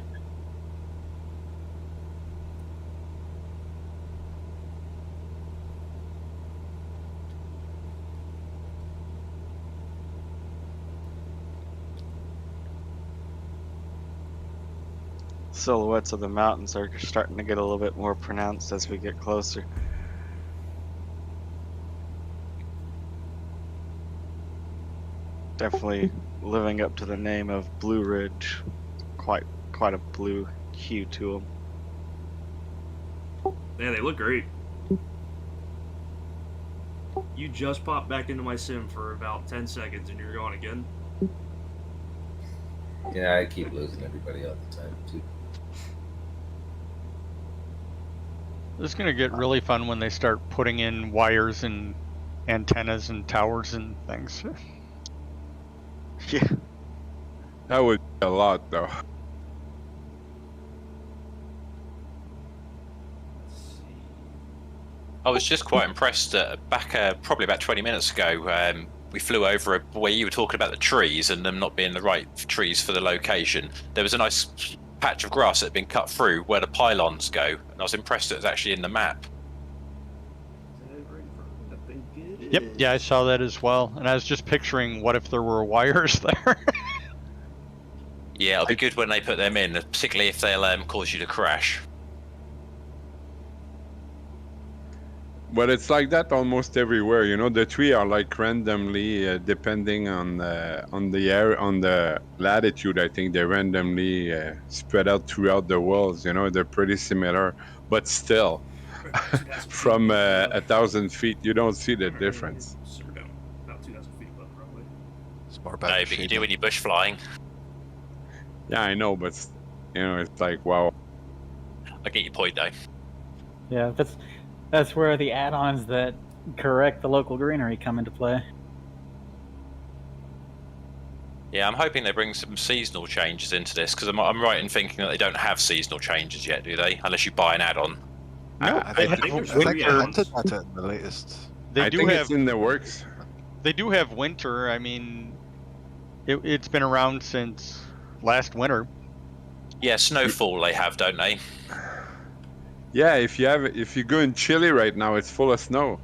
Silhouettes of the mountains are starting to get a little bit more pronounced as we get closer. Definitely living up to the name of Blue Ridge. Quite a blue hue to them. Yeah, they look great. You just popped back into my sim for about 10 seconds and you're gone again. Yeah, I keep losing everybody all the time, too. This is going to get really fun when they start putting in wires and antennas and towers and things. Yeah. That would be a lot, though. I was just quite impressed that back probably about 20 minutes ago, we flew over where you were talking about the trees and them not being the right trees for the location. There was a nice patch of grass that had been cut through where the pylons go, and I was impressed that it was actually in the map. Yep, yeah, I saw that as well, and I was just picturing what if there were wires there. Yeah, it'll be good when they put them in, particularly if they'll cause you to crash. But it's like that almost everywhere. You know, the tree are like randomly, depending on the area, on the latitude. I think they randomly spread out throughout the walls. You know, they're pretty similar, but still, from 1,000 feet, you don't see the difference. About 2,000 feet above the runway. No, but you do when you're bush flying. Yeah, I know, but you know, it's like wow. I get your point, though. Yeah, that's where the add-ons that correct the local greenery come into play. Yeah, I'm hoping they bring some seasonal changes into this, because I'm right in thinking that they don't have seasonal changes yet, do they? Unless you buy an add-on. No, I think they hinted at it in the latest. They do have it's in the works. They do have winter. I mean, it's been around since last winter. Yeah, snowfall they have, don't they? Yeah, if you go in Chile right now, it's full of snow.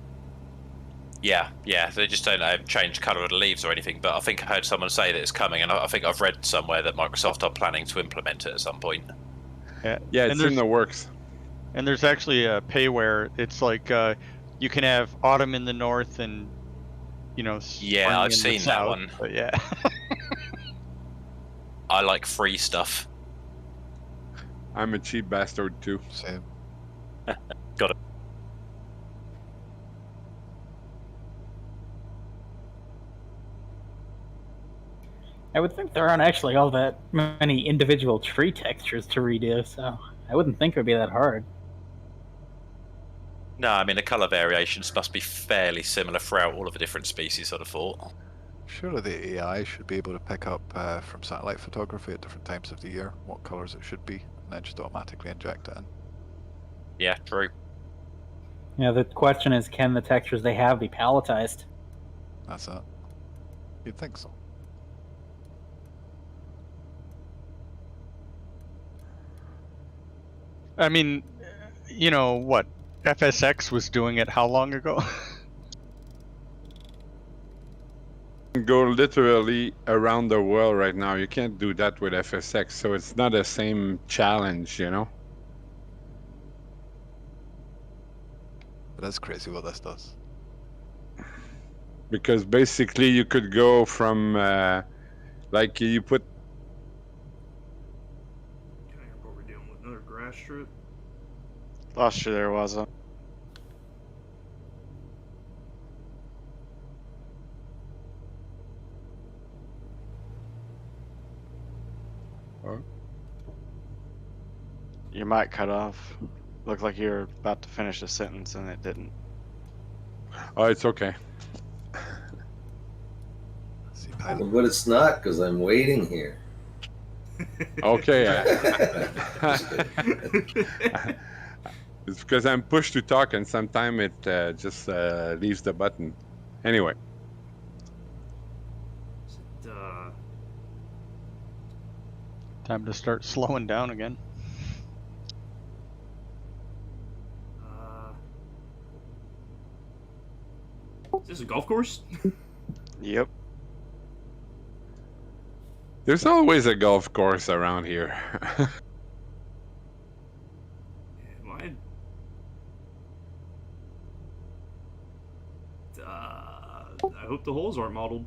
Yeah, they just don't change colour of the leaves or anything, but I think I heard someone say that it's coming, and I think I've read somewhere that Microsoft are planning to implement it at some point. Yeah, it's in the works. And there's actually a payware. It's like you can have autumn in the north and, you know, yeah, I've seen that south, one. But yeah. I like free stuff. I'm a cheap bastard too. Same. Got it. I would think there aren't actually all that many individual tree textures to redo, so I wouldn't think it would be that hard. No, I mean the colour variations must be fairly similar throughout all of the different species, I'd have thought. Surely the AI should be able to pick up from satellite photography at different times of the year what colours it should be, and then just automatically inject it in. Yeah, true. Yeah, the question is, can the textures they have be palletized? That's it. You'd think so. I mean, you know what? FSX was doing it how long ago? Go literally around the world right now. You can't do that with FSX, so it's not the same challenge, you know? It is crazy what this does. Because basically you could go from, like you put... Okay, what we're dealing with, another grass strip. Lost you there, Waza. Your mic cut off. Looked like you were about to finish a sentence and it didn't. Oh, it's okay. But it's not, because I'm waiting here. Okay. It's because I'm pushed to talk and sometimes it just leaves the button. Anyway. Time to start slowing down again. Is this a golf course? Yep. There's always a golf course around here. I hope the holes aren't modeled.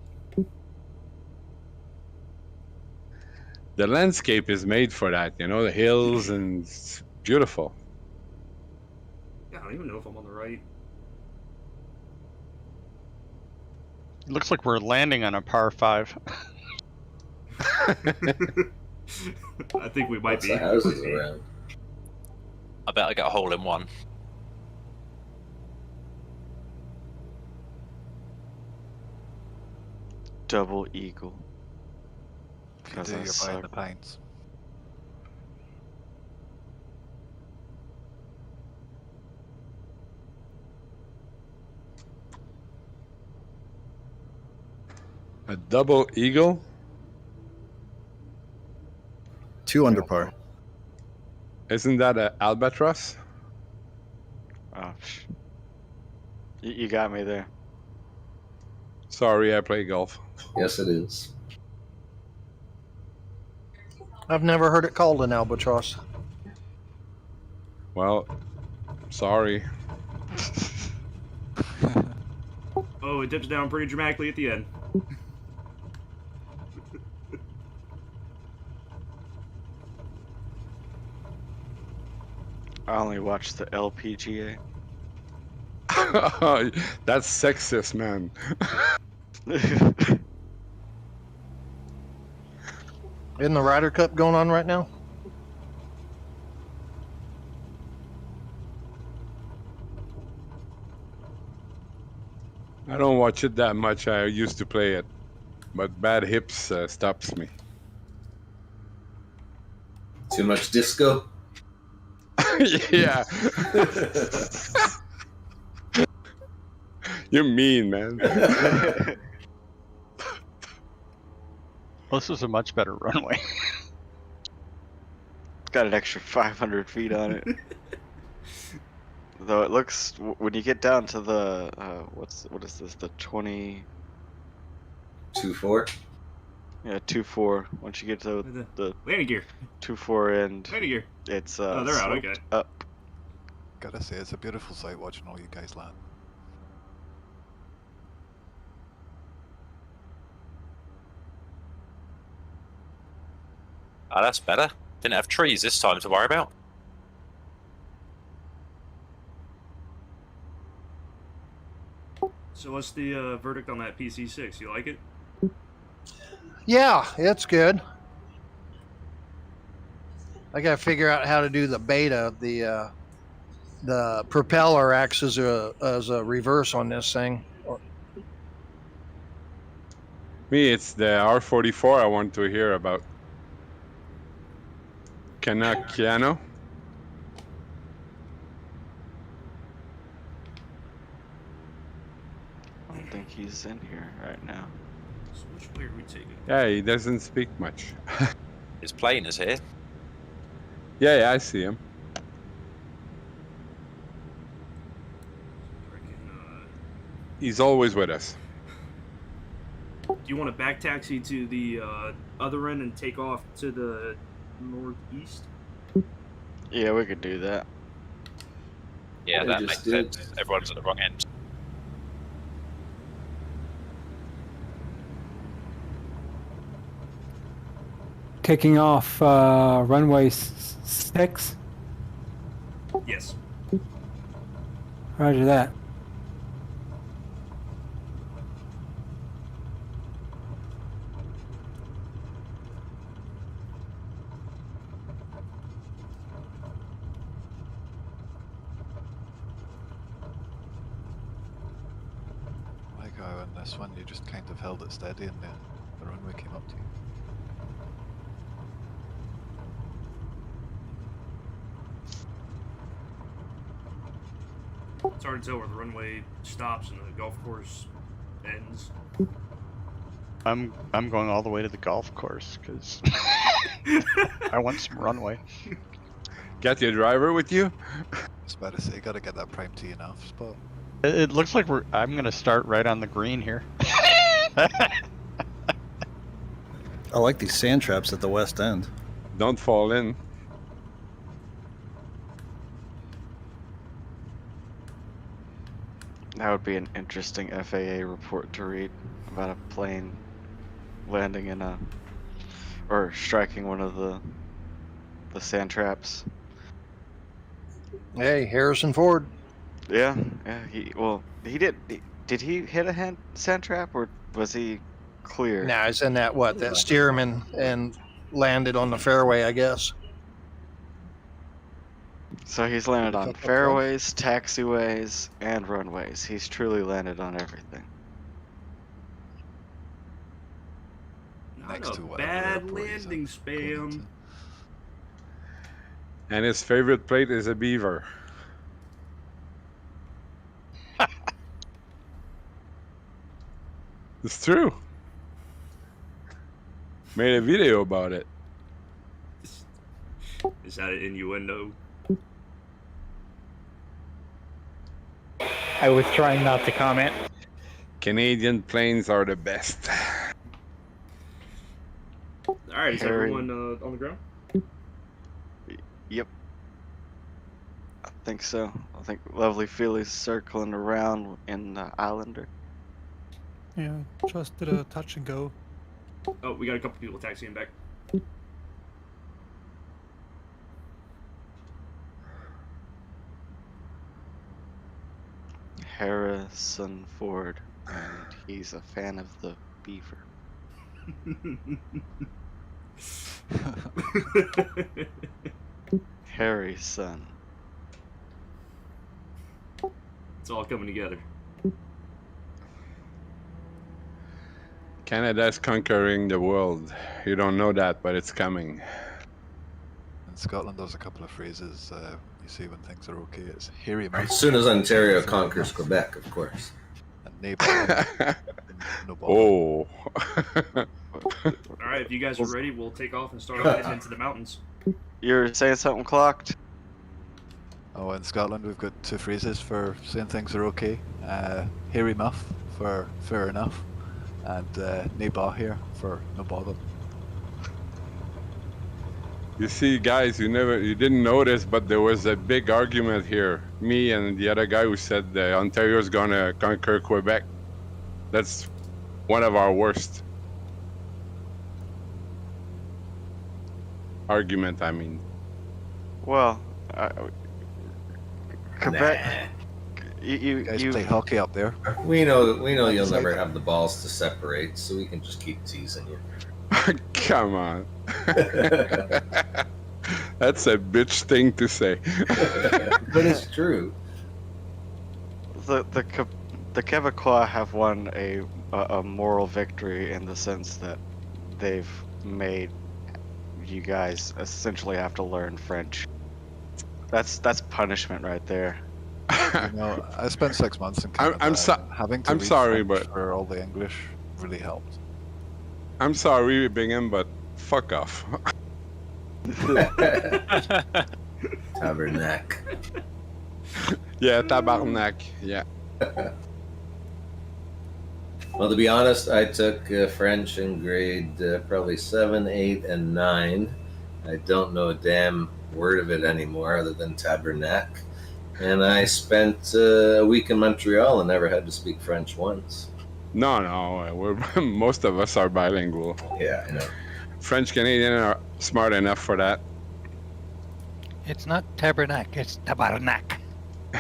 The landscape is made for that, you know, the hills, and it's beautiful. Yeah, I don't even know if I'm on the right. It looks like we're landing on a par 5. I think we might Lots be. of houses around. I bet I got a hole in one. Double eagle. If you do, you're buying the pints. A double eagle? 2 under par. Isn't that an albatross? Oh, you got me there. Sorry, I play golf. Yes, it is. I've never heard it called an albatross. Well, sorry. Oh, it dips down pretty dramatically at the end. I only watched the LPGA. That's sexist, man. Isn't the Ryder Cup going on right now? I don't watch it that much. I used to play it, but bad hips stops me. Too much disco? Yeah. You're mean, man. Well, this is a much better runway. It's got an extra 500 feet on it. Though it looks, when you get down to the, what is this, the 20... 2-4? Yeah, 2-4. Once you get to the landing gear 2-4 end, landing gear. it's Oh, they're out. Okay. up. Gotta say, it's a beautiful sight watching all you guys land. Oh, that's better. Didn't have trees this time to worry about. So what's the verdict on that PC6? You like it? Yeah, it's good. I got to figure out how to do the beta. The propeller acts as a reverse on this thing. Me, it's the R44 I want to hear about. Canaciano. I don't think he's in here right now. So which way are we taking? Yeah, he doesn't speak much. His plane is here. Yeah, I see him. He's always with us. Do you want to back taxi to the other end and take off to the northeast? Yeah, we could do that. Yeah, They that just makes sense. Everyone's at the wrong end. Kicking off runway 6. Yes. Roger that. Like how on this one you just kind of held it steady and the runway came up to you. It's hard to tell where the runway stops and the golf course ends. I'm going all the way to the golf course because I want some runway. Got your driver with you? I was about to say, you gotta get that prime tee enough spot. It looks like I'm gonna start right on the green here. I like these sand traps at the west end. Don't fall in. That would be an interesting FAA report to read about a plane landing in or striking one of the sand traps. Hey, Harrison Ford. Yeah. He did. Did he hit a sand trap or was he clear? Nah, he's in that Stearman and landed on the fairway, I guess. So he's landed on fairways, taxiways, and runways. He's truly landed on everything. Not a bad landing spam. And his favorite plate is a beaver. It's true. Made a video about it. Is that an innuendo? I was trying not to comment. Canadian planes are the best. Alright, is everyone on the ground? Yep. I think so. I think Lovely Feely's circling around in Islander. Yeah, just did a touch and go. Oh, we got a couple people taxiing back. Harrison Ford, and he's a fan of the beaver. Harry's son. It's all coming together. Canada's conquering the world. You don't know that, but it's coming. In Scotland, there's a couple of phrases you say when things are okay. It's hairy mouth. As soon as Ontario conquers Quebec, of course. And neighbour. No bother. Oh. Alright, if you guys are ready, we'll take off and start heading into the mountains. You're saying something clocked? Oh, in Scotland, we've got two phrases for saying things are okay. Hairy muff for fair enough, and nae bar here for no bother. You see, guys, you didn't notice, but there was a big argument here. Me and the other guy who said Ontario's gonna conquer Quebec. That's one of our worst argument, I mean. Well, Quebec. Nah. You guys play hockey up there. We know you'll never have the balls to separate, so we can just keep teasing you. Come on. That's a bitch thing to say. But it's true. The Quebecois have won a moral victory in the sense that they've made you guys essentially have to learn French. That's punishment right there. You know, I spent 6 months in Canada. Having to read sorry, French but for all the English really helped. I'm sorry, Bingham, but fuck off. Tabernacle. Yeah, tabarnak. Yeah. Well, to be honest, I took French in grade probably 7, 8, and 9. I don't know a damn word of it anymore other than tabernacle. And I spent a week in Montreal and never had to speak French once. No, most of us are bilingual. Yeah, I know. French Canadian are smart enough for that. It's not tabernacle, it's tabarnak.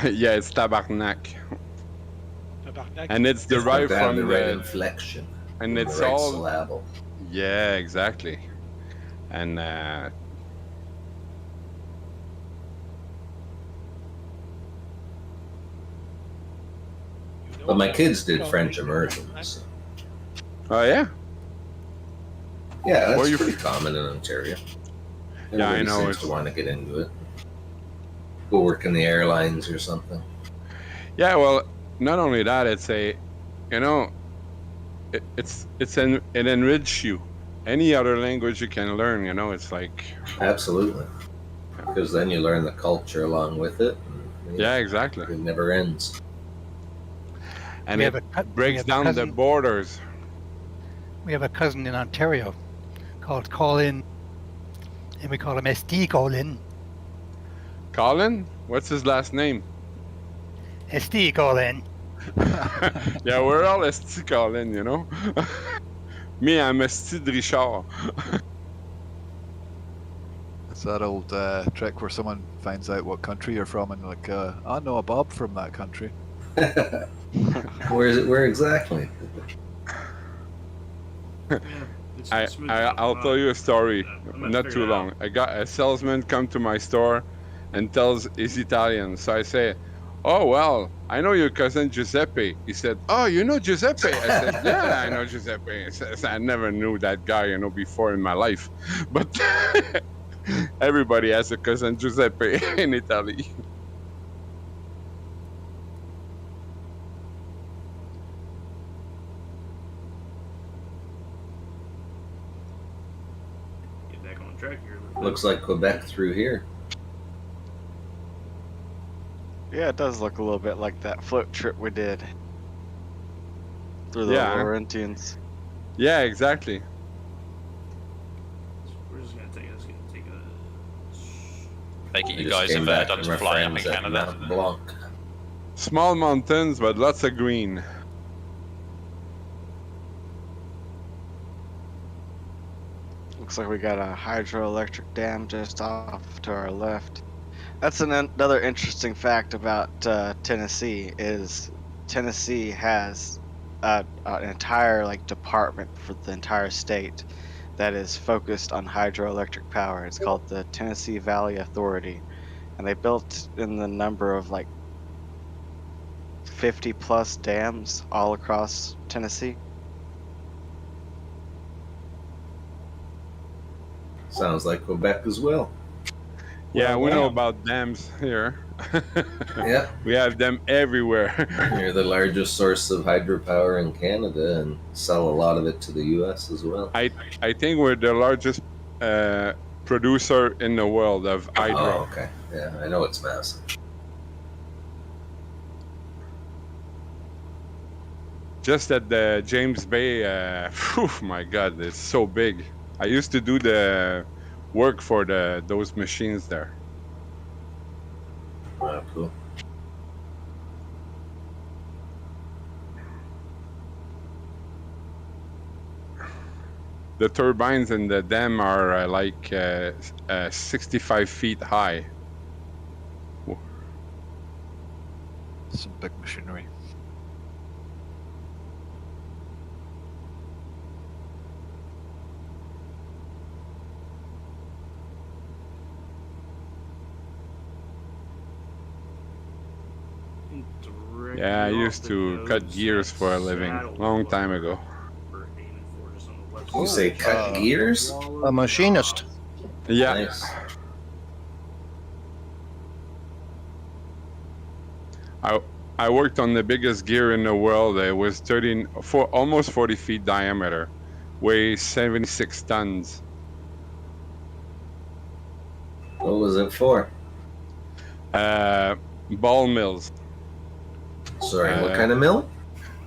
Yeah, it's tabarnak. And it's derived from the right inflection. And it's the right all syllable. Yeah, exactly. And but my kids did French immersion. So. Oh yeah. Yeah, that's pretty common in Ontario. Yeah, I know. Seems to want to get into it. Go work in the airlines or something. Yeah, well, not only that, it's it enriches you. Any other language you can learn, it's like. Absolutely. Because then you learn the culture along with it. And, yeah, exactly. It never ends. And it breaks down the borders. We have a cousin in Ontario called Colin, and we call him ST Colin. Colin? What's his last name? ST Colin. Yeah, we're all ST Colin, Me, I'm ST Richard. It's that old trick where someone finds out what country you're from and like, I know a Bob from that country. Where is it? Where exactly? I'll tell you a story, not too long. I got a salesman come to my store and tells he's Italian. So I say, oh, well, I know your cousin Giuseppe. He said, oh, you know Giuseppe? I said, yeah, I know Giuseppe. I never knew that guy, before in my life. But everybody has a cousin Giuseppe in Italy. Looks like Quebec through here. Yeah, it does look a little bit like that float trip we did through the Laurentians. Yeah, exactly. We're just gonna take Take it you guys have done some flying up in Canada. Blanc. Small mountains, but lots of green. Looks like we got a hydroelectric dam just off to our left. That's another interesting fact about Tennessee is Tennessee has an entire department for the entire state that is focused on hydroelectric power. It's called the Tennessee Valley Authority, and they built in the number of 50 plus dams all across Tennessee. Sounds like Quebec as well. Yeah, we know about dams here. Yeah. We have them everywhere. You're the largest source of hydropower in Canada and sell a lot of it to the U.S. as well. I think we're the largest producer in the world of hydro. Oh, okay. Yeah, I know it's massive. Just at the James Bay, my God, it's so big. I used to do the work for those machines there. Oh, cool. The turbines in the dam are 65 feet high. Some big machinery. Yeah, I used to cut gears for a living, long time ago. You say cut gears? A machinist. Yeah. Nice. I worked on the biggest gear in the world. It was almost 40 feet diameter, weighs 76 tons. What was it for? Ball mills. Sorry, what kind of mill?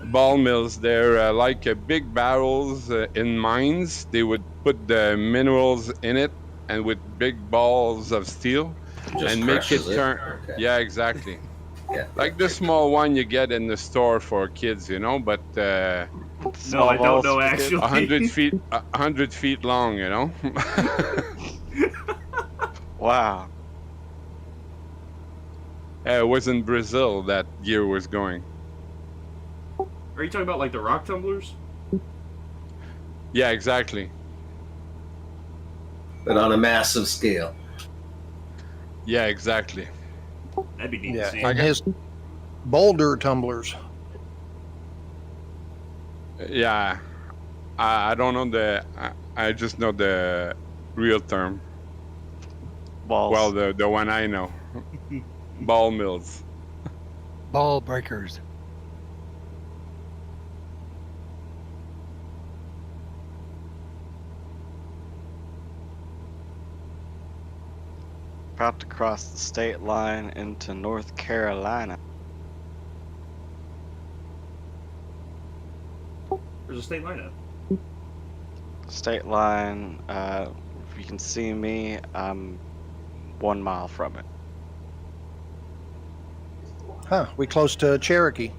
Ball mills. They're like big barrels in mines. They would put the minerals in it, and with big balls of steel, Just and make it crushes it? turn. Okay. Yeah, exactly. Yeah. Like the small one you get in the store for kids, you know, but No, I don't know actually. 100 feet long, you know. Wow. It was in Brazil that gear was going. Are you talking about like the rock tumblers? Yeah, exactly. But on a massive scale. Yeah, exactly. That'd be neat Yeah, to see. and his boulder tumblers. Yeah, I don't know I just know the real term. Balls. Well, the one I know. Ball mills. Ball breakers. About to cross the state line into North Carolina. There's a state line up. State line, if you can see me, I'm 1 mile from it. Huh, we close to Cherokee.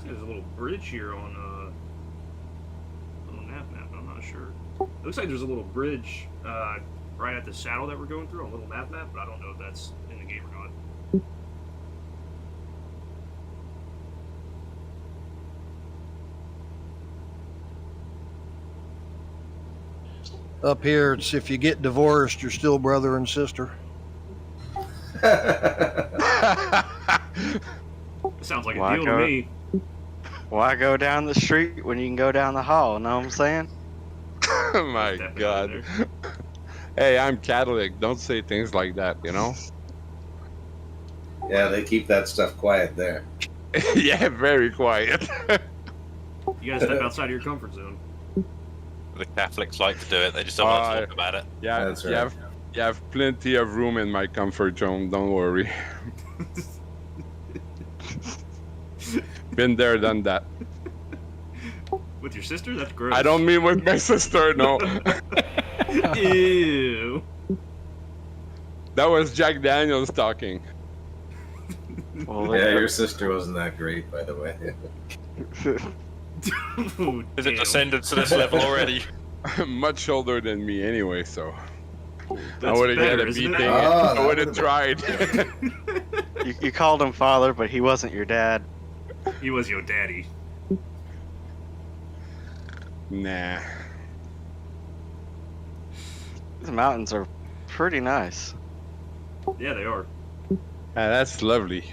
There's a little bridge here on the map, but I'm not sure. It looks like there's a little bridge right at the saddle that we're going through on little map, but I don't know if that's in the game or not. Up here, it's if you get divorced, you're still brother and sister. Sounds like a Why deal go- to me. Why go down the street when you can go down the hall? Know what I'm saying? Oh my God. Hey, I'm Catholic. Don't say things like that, you know? Yeah, they keep that stuff quiet there. Yeah, very quiet. You gotta step outside of your comfort zone. The Catholics like to do it. They just don't want to talk about it. Yeah, That's you right. have plenty of room in my comfort zone. Don't worry. Been there, done that. With your sister? That's gross. I don't mean with my sister, no. Ew. That was Jack Daniels talking. Well, Yeah, your sister wasn't that great, by the way. Oh, Is it descended to this level already? Much older than me anyway, so I That's would have better, get a isn't it? beating. Ah, I would have tried. you called him father, but he wasn't your dad. He was your daddy. Nah. These mountains are pretty nice. Yeah, they are. That's lovely.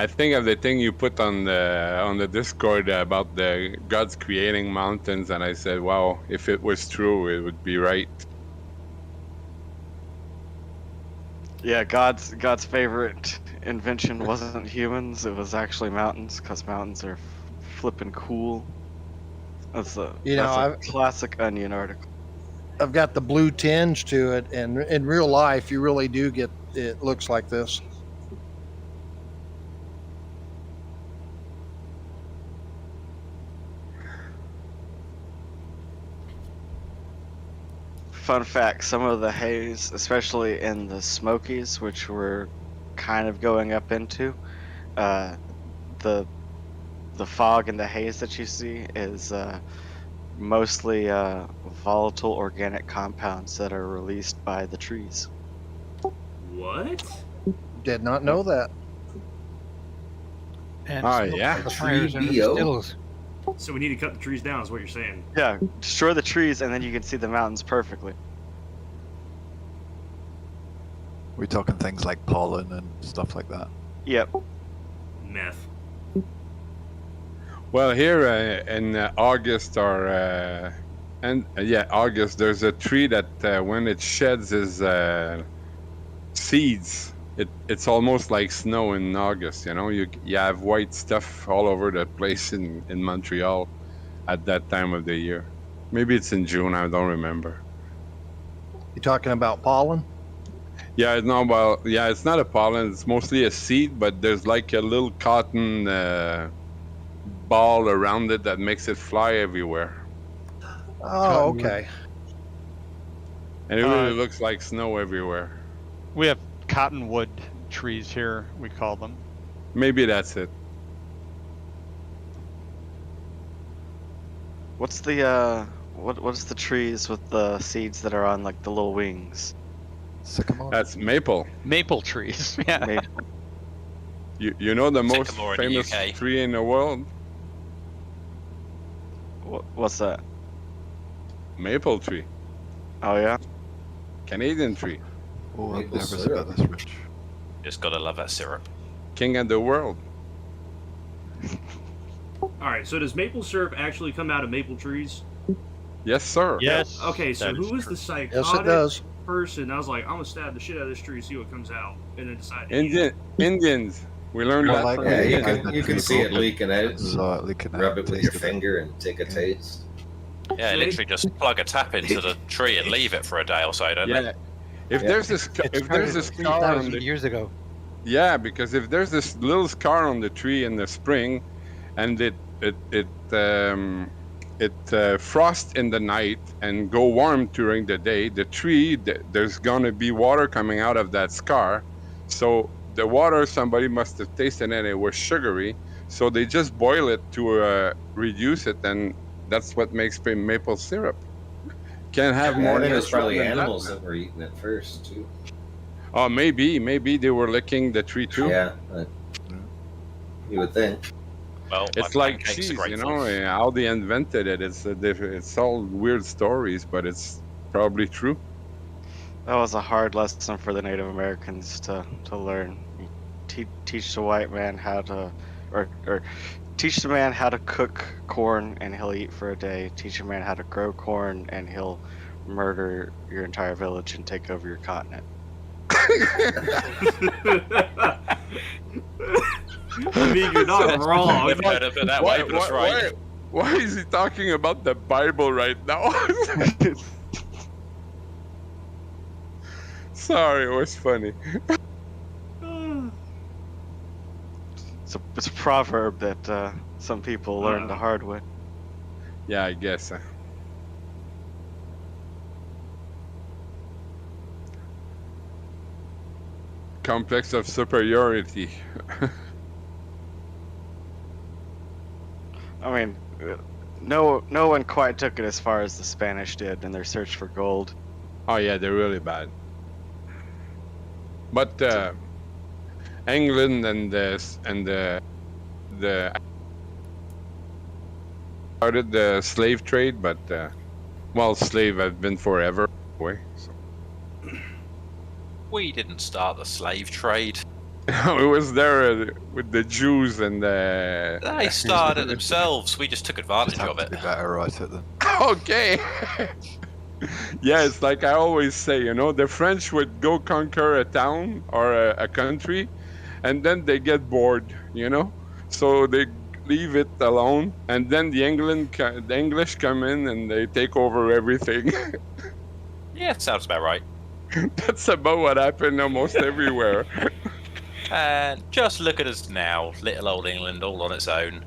I think of the thing you put on the Discord about the gods creating mountains, and I said, "Wow, if it was true, it would be right." Yeah, God's favorite invention wasn't humans; it was actually mountains, because mountains are flippin' cool. That's a classic Onion article. I've got the blue tinge to it, and in real life, you really do get it looks like this. Fun fact, some of the haze, especially in the Smokies, which we're kind of going up into, the fog and the haze that you see is mostly volatile organic compounds that are released by the trees. What? Did not know that. And Oh, smoke yeah. amplifiers in the Tree-BO. stills. So we need to cut the trees down, is what you're saying. Yeah, destroy the trees and then you can see the mountains perfectly. We're talking things like pollen and stuff like that. Yep. Meth. Well, here in August August, there's a tree that when it sheds its seeds, it's almost like snow in August. You know, you have white stuff all over the place in Montreal at that time of the year. Maybe it's in June. I don't remember. You talking about pollen? Yeah, it's not a pollen. It's mostly a seed, but there's like a little cotton ball around it that makes it fly everywhere. Oh, okay. And it really looks like snow everywhere. We have cottonwood trees here, we call them. Maybe that's it. What's the what's the trees with the seeds that are on like the little wings? Sycamore. That's maple. Maple trees. Yeah. Maple. You know the most Sycamore in the famous UK. tree in the world? What's that? Maple tree. Oh yeah. Canadian tree. Oh, I'm Maple nervous syrup. about this, Rich. Just gotta love that syrup. King of the world. Alright, so does maple syrup actually come out of maple trees? Yes, sir. Yes. Okay, so that who is was true. the psychotic Yes, it does. person? I was like, I'm gonna stab the shit out of this tree, see what comes out, and then decide. Indians. We learned Well, that. like- from Yeah, you Indians. can see it leaking out. Saw it leaking out, Rub it with your tasted it. finger and take a taste. Yeah, literally just plug a tap into the tree and leave it for a day or so, don't Yeah. they? If there's a scar on 3,000 the years ago. yeah, because if there's this little scar on the tree in the spring, and it frosts in the night and go warm during the day, the tree there's gonna be water coming out of that scar, so the water somebody must have tasted and it was sugary, so they just boil it to reduce it, and that's what makes maple syrup. Can't have Yeah, more. I think it was natural probably than that, animals man. that were eating it first too. Oh, maybe they were licking the tree too. Yeah, you would think. Well, It's my like pancakes are cheese, you grateful. know, how they invented it. It's all weird stories, but it's probably true. That was a hard lesson for the Native Americans to learn. Teach the white man how to, or teach the man how to cook corn and he'll eat for a day. Teach a man how to grow corn and he'll murder your entire village and take over your continent. I mean, you're not wrong. Never heard of it that way, but it's right. Why is he talking about the Bible right now? Sorry, it was funny. It's a proverb that some people learn the hard way. Yeah, I guess. Complex of superiority. I mean, no one quite took it as far as the Spanish did in their search for gold. Oh yeah, they're really bad. But England and the started the slave trade, but well, slave have been forever anyway. So. We didn't start the slave trade. It was there with the Jews and the. They started it themselves. We just took advantage of it. Be better at it then. Okay. Yeah, it's like I always say, you know, the French would go conquer a town or a country, and then they get bored, you know, so they leave it alone, and then the English come in and they take over everything. Yeah, sounds about right. That's about what happened almost everywhere. And just look at us now, little old England, all on its own.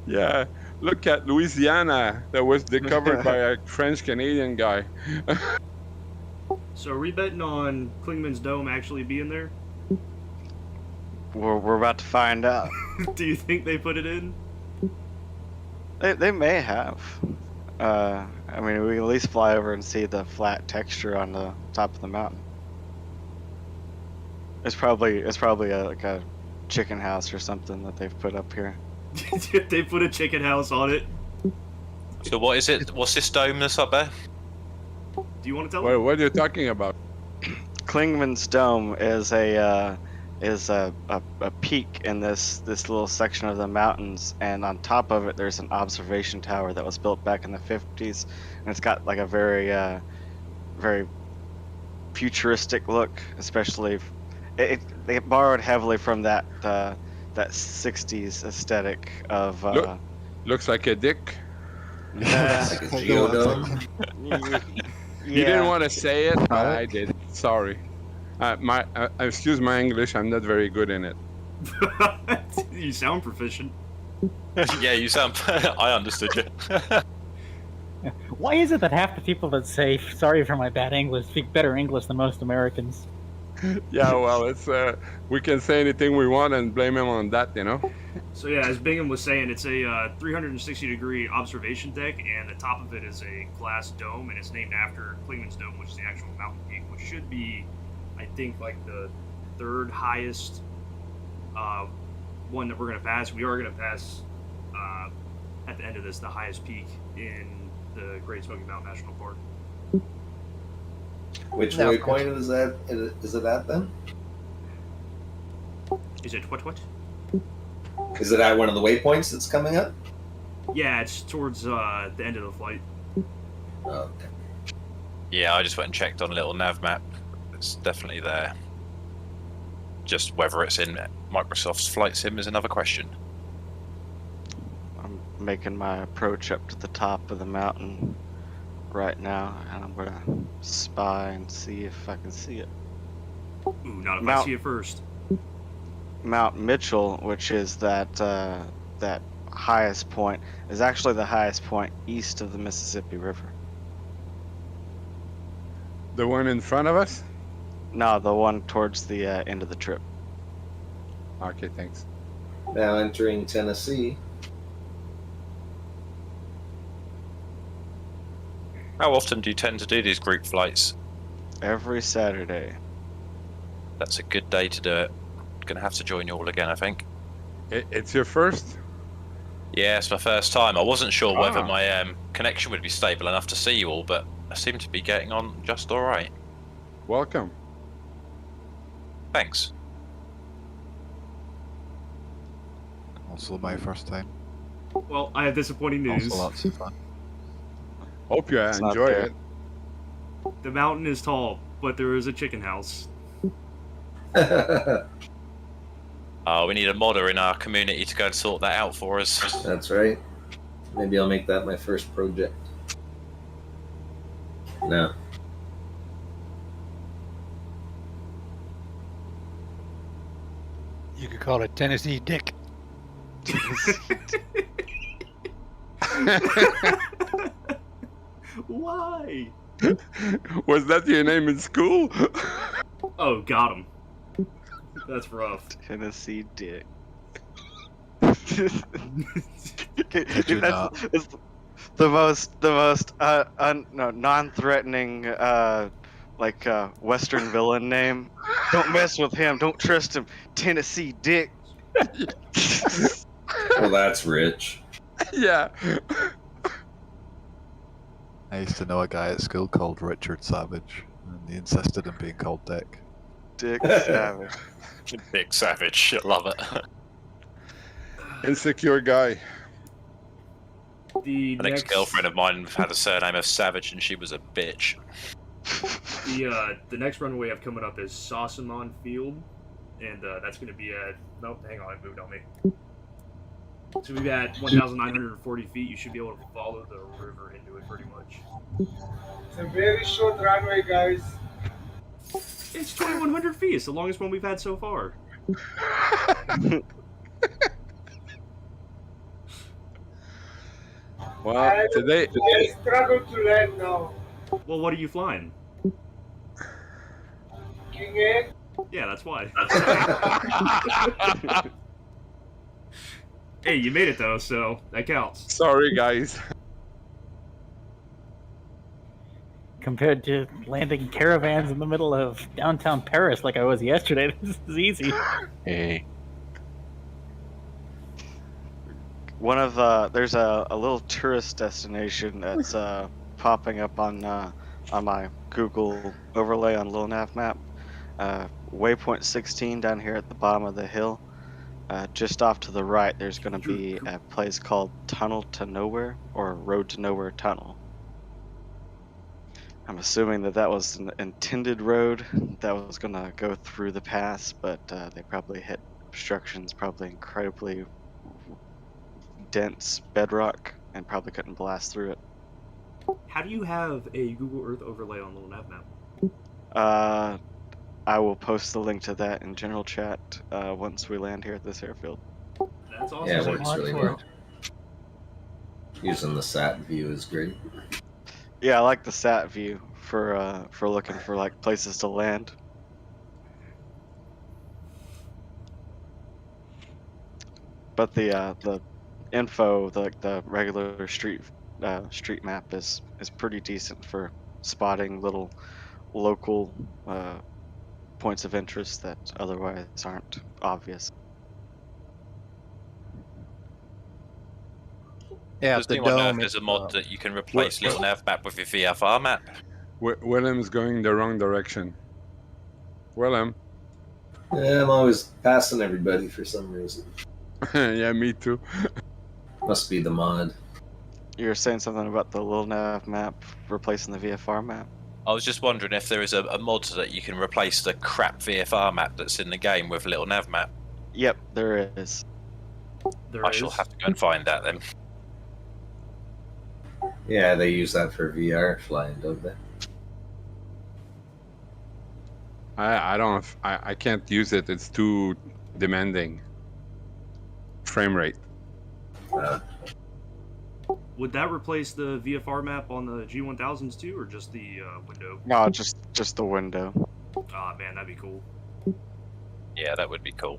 Yeah, look at Louisiana, that was discovered by a French-Canadian guy. So are we betting on Klingman's dome actually being there? We're about to find out. Do you think they put it in? They may have. I mean, we can at least fly over and see the flat texture on the top of the mountain. It's probably like a chicken house or something that they've put up here. They put a chicken house on it. So what is it? What's this dome that's up there? Do you want to tell What are you talking about? Klingman's Dome is a peak in this little section of the mountains, and on top of it there's an observation tower that was built back in the 50s, and it's got like a very futuristic look. Especially it borrowed heavily from that 60s aesthetic of looks like a dick. Like a geodome. You didn't want to say it, but I did. Sorry. Excuse my English. I'm not very good in it. You sound proficient. Yeah, you sound. I understood you. Why is it that half the people that say "sorry for my bad English" speak better English than most Americans? Yeah, well, it's we can say anything we want and blame him on that, you know. So yeah, as Bingham was saying, it's a 360-degree observation deck, and the top of it is a glass dome, and it's named after Clingman's Dome, which is the actual mountain peak, which should be, I think, like the third highest one that we're going to pass. We are going to pass at the end of this the highest peak in the Great Smoky Mountain National Park. Which waypoint is that? Is it at then? Is it what? Is it at one of the waypoints that's coming up? Yeah, it's towards the end of the flight. Oh, okay. Yeah, I just went and checked on a little nav map. It's definitely there. Just whether it's in Microsoft's flight sim is another question. I'm making my approach up to the top of the mountain right now, and I'm gonna spy and see if I can see it. Ooh, not if I see it first. Mount Mitchell, which is that highest point, is actually the highest point east of the Mississippi River. The one in front of us? No, the one towards the end of the trip. Okay, thanks. Now entering Tennessee. How often do you tend to do these group flights? Every Saturday. That's a good day to do it. Gonna have to join you all again, I think. It's your first? Yeah, it's my first time. I wasn't sure whether my connection would be stable enough to see you all, but I seem to be getting on just all right. Welcome. Thanks. Also my first time. Well, I have disappointing news. Also lots of fun. Hope you enjoy it. The mountain is tall, but there is a chicken house. We need a modder in our community to go and sort that out for us. That's right. Maybe I'll make that my first project. No. You could call it Tennessee Dick. Why? Was that your name in school? Oh, got him. That's rough. Tennessee Dick. Could you not? It's the most non-threatening Western villain name. Don't mess with him. Don't trust him. Tennessee Dick. Well, that's rich. Yeah. I used to know a guy at school called Richard Savage, and he insisted on being called Dick. Dick Savage. Dick Savage. I love it. Insecure guy. The An ex-girlfriend of mine had a surname of Savage, and she was a bitch. The next runway we have coming up is Sossamon Field, and that's going to be at. Nope, hang on, I moved on me. So we've got 1,940 feet. You should be able to follow the river into it pretty much. It's a very short runway, guys. It's 2,100 feet. It's the longest one we've had so far. Well, today I struggle to land now. Well, what are you flying? King Ed? Yeah, that's why. Hey, you made it though, so that counts. Sorry, guys. Compared to landing caravans in the middle of downtown Paris like I was yesterday, this is easy. Hey. One of there's a little tourist destination that's popping up on my Google overlay on Little Nav map. Waypoint 16 down here at the bottom of the hill. Just off to the right, there's going to be a place called Tunnel to Nowhere, or Road to Nowhere Tunnel. I'm assuming that was an intended road that was going to go through the pass, but they probably hit obstructions, probably incredibly dense bedrock, and probably couldn't blast through it. How do you have a Google Earth overlay on Little Nav map? I will post the link to that in general chat once we land here at this airfield. That's awesome. Yeah, it works really well. Using the sat view is great. Yeah, I like the sat view for looking for like places to land. But the info, the regular street map is pretty decent for spotting little local points of interest that otherwise aren't obvious. Yeah, Does anyone know if there's a mod that you can replace Little Nav map with your VFR map? Willem's going the wrong direction. Willem. Yeah, I'm always passing everybody for some reason. Yeah, me too. Must be the mod. You were saying something about the Little Nav map replacing the VFR map? I was just wondering if there is a mod that you can replace the crap VFR map that's in the game with Little Nav map. Yep, there is. I shall have to go and find that then. Yeah, they use that for VR flying, don't they? I can't use it. It's too demanding. Frame rate. Would that replace the VFR map on the G1000s too, or just the window? No, just the window. Ah, man, that'd be cool. Yeah, that would be cool.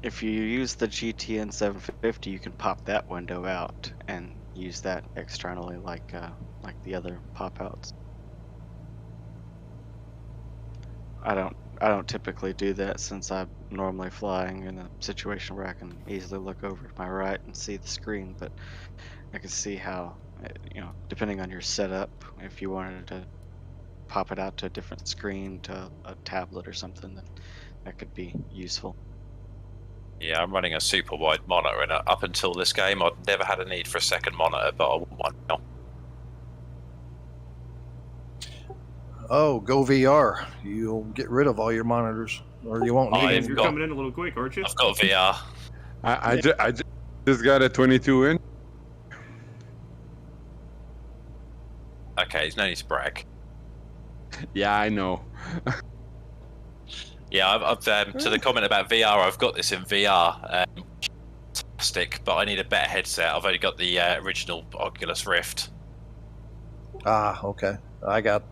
If you use the GTN 750, you can pop that window out and use that externally, like the other pop outs. I don't typically do that since I'm normally flying in a situation where I can easily look over to my right and see the screen, but I can see how, depending on your setup, if you wanted to pop it out to a different screen, to a tablet or something, then that could be useful. Yeah, I'm running a super wide monitor, and up until this game, I'd never had a need for a second monitor, but I want one now. Oh, go VR. You'll get rid of all your monitors, or you won't need them. You're coming in a little quick, aren't you? I've got VR. I just got a 22 inch. Okay, there's no need to brag. Yeah, I know. Yeah, I've to the comment about VR, I've got this in VR. Fantastic, but I need a better headset. I've only got the original Oculus Rift. Ah, okay. I got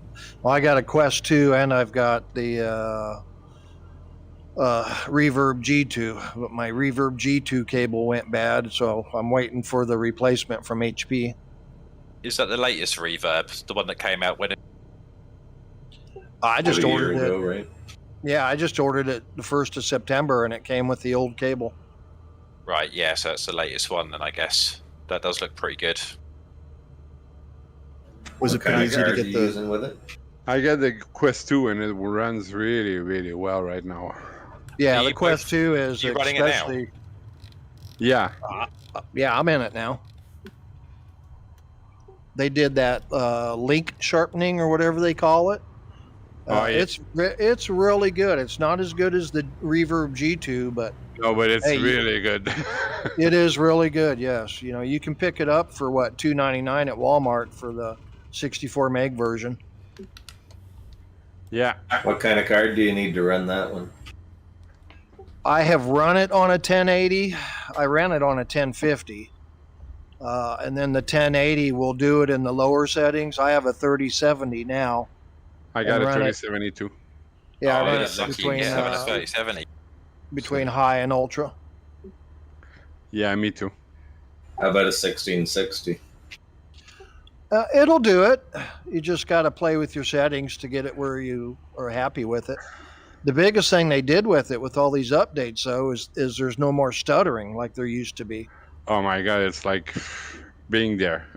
a Quest 2, and I've got the Reverb G2, but my Reverb G2 cable went bad, so I'm waiting for the replacement from HP. Is that the latest Reverb, the one that came out when it... I just ordered it. Ago, right? Yeah, I just ordered it the 1st of September, and it came with the old cable. Right, yeah, so that's the latest one then, I guess. That does look pretty good. Was it pretty easy to get the... using with it? I got the Quest 2 and it runs really, really well right now. Yeah, the Quest 2 is you running it now? especially... Yeah. Yeah, I'm in it now. They did that link sharpening or whatever they call it. Yeah. It's really good. It's not as good as the Reverb G2, but no, but it's really good. It is really good. Yes, you can pick it up for what, $2.99 at Walmart for the 64 meg version. Yeah. What kind of card do you need to run that one? I have run it on a 1080. I ran it on a 1050. And then the 1080 will do it in the lower settings. I have a 3070 now. I got a 3072. Yeah, I run it between high and ultra. Yeah, me too. How about a 1660? It'll do it. You just got to play with your settings to get it where you are happy with it. The biggest thing they did with it, with all these updates, though, is there's no more stuttering like there used to be. Oh my God, it's like being there.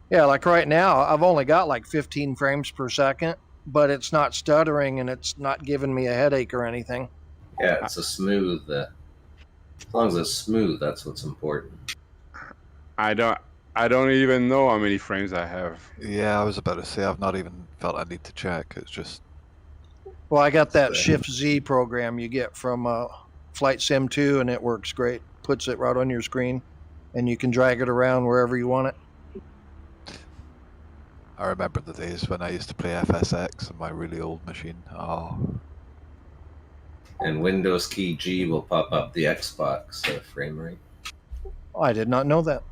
Yeah, like right now, I've only got like 15 frames per second, but it's not stuttering and it's not giving me a headache or anything. Yeah, it's a smooth. As long as it's smooth, that's what's important. I don't even know how many frames I have. Yeah, I was about to say I've not even felt I need to check. It's just Well, I got that Shift Z program you get from Flight Sim 2, and it works great. Puts it right on your screen, and you can drag it around wherever you want it. I remember the days when I used to play FSX on my really old machine. Oh, And Windows key G will pop up the Xbox frame rate. Oh, I did not know that.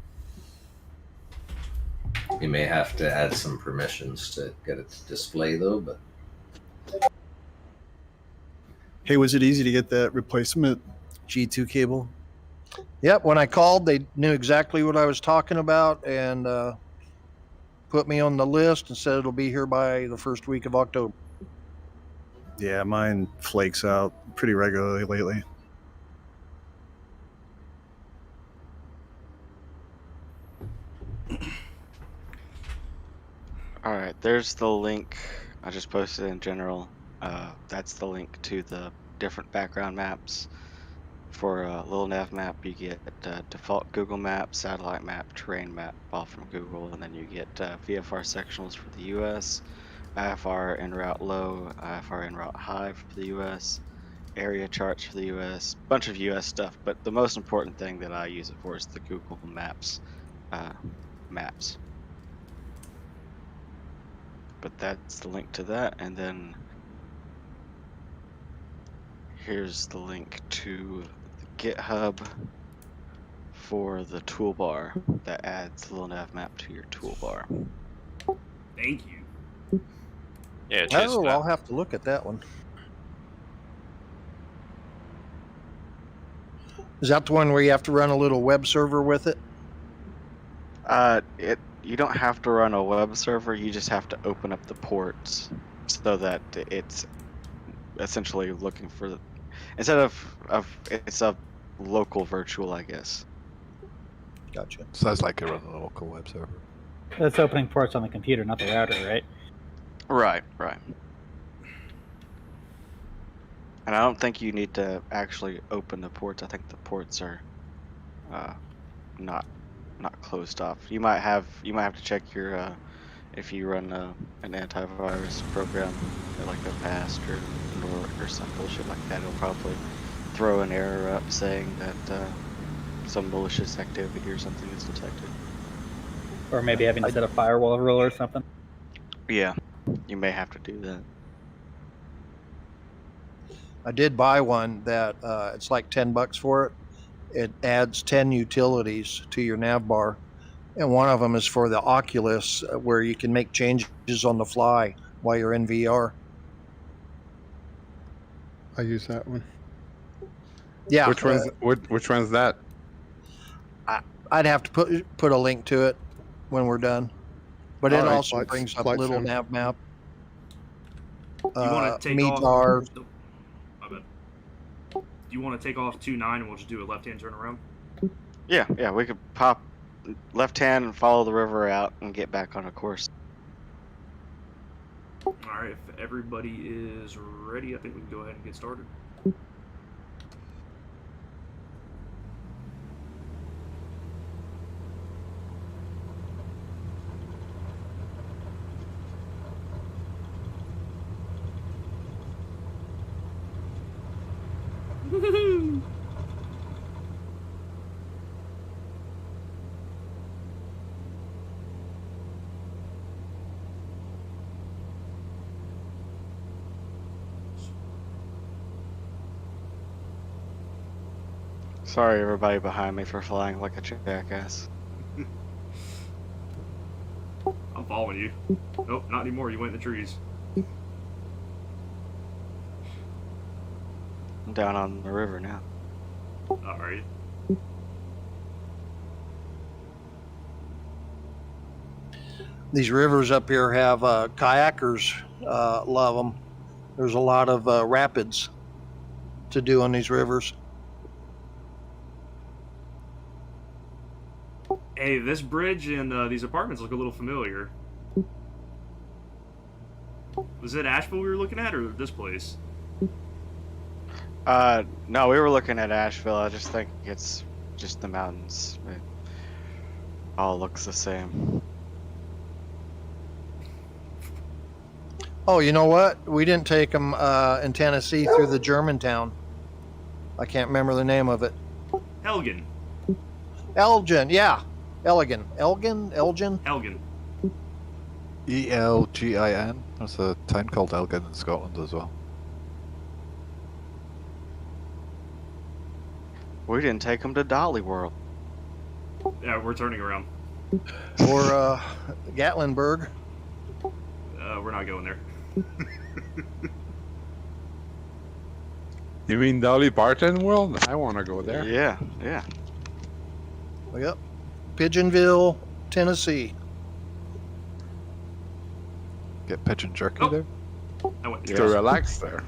You may have to add some permissions to get it to display, though. But Hey, was it easy to get that replacement G2 cable? Yep, when I called, they knew exactly what I was talking about and put me on the list and said it'll be here by the first week of October. Yeah, mine flakes out pretty regularly lately. All right, there's the link I just posted in general. That's the link to the different background maps. For a little nav map, you get default Google map, satellite map, terrain map, all from Google, and then you get VFR sectionals for the US, IFR en route low, IFR en route high for the US, area charts for the US, bunch of US stuff. But the most important thing that I use it for is the Google Maps maps. But that's the link to that, and then here's the link to the GitHub for the toolbar that adds the little nav map to your toolbar. Thank you. Yeah, cheers Oh, for that. I'll have to look at that one. Is that the one where you have to run a little web server with it? You don't have to run a web server, you just have to open up the ports so that it's essentially looking for instead of it's a local virtual, I guess. Gotcha. sounds like you're running a local web server. That's opening ports on the computer, not the router, right? Right. And I don't think you need to actually open the ports. I think the ports are not closed off. You might have to check your if you run an antivirus program like Avast or some bullshit like that, it'll probably throw an error up saying that some malicious activity or something is detected. Or maybe having to set a firewall rule or something. Yeah, you may have to do that. I did buy one that it's like $10 for it. It adds 10 utilities to your nav bar, and one of them is for the Oculus, where you can make changes on the fly while you're in VR. I use that one. Yeah. Which one's that? I'd have to put a link to it when we're done, but it also brings up little nav map. Do you want to take METAR. off? Do you want to take off 2.9 and we'll just do a left-hand turn around? Yeah, we could pop left hand and follow the river out and get back on a course. All right, if everybody is ready, I think we can go ahead and get started. Sorry, everybody behind me for flying like a jackass. I'm following you. Nope, not anymore. You went in the trees. I'm down on the river now. All right. These rivers up here have kayakers love them. There's a lot of rapids to do on these rivers. Hey, this bridge and these apartments look a little familiar. Was it Asheville we were looking at, or this place? No, we were looking at Asheville. I just think it's just the mountains. It all looks the same. Oh, you know what? We didn't take them in Tennessee through the Germantown. I can't remember the name of it. Elgin. Elgin, yeah. Elgin. Elgin? Elgin. Elgin. There's a town called Elgin in Scotland as well. We didn't take them to Dolly World. Yeah, we're turning around. Or Gatlinburg. We're not going there. You mean Dolly Parton World? I want to go there. Yeah, yeah. Yep. Pigeonville, Tennessee. Get pigeon jerky there? I went To relax there.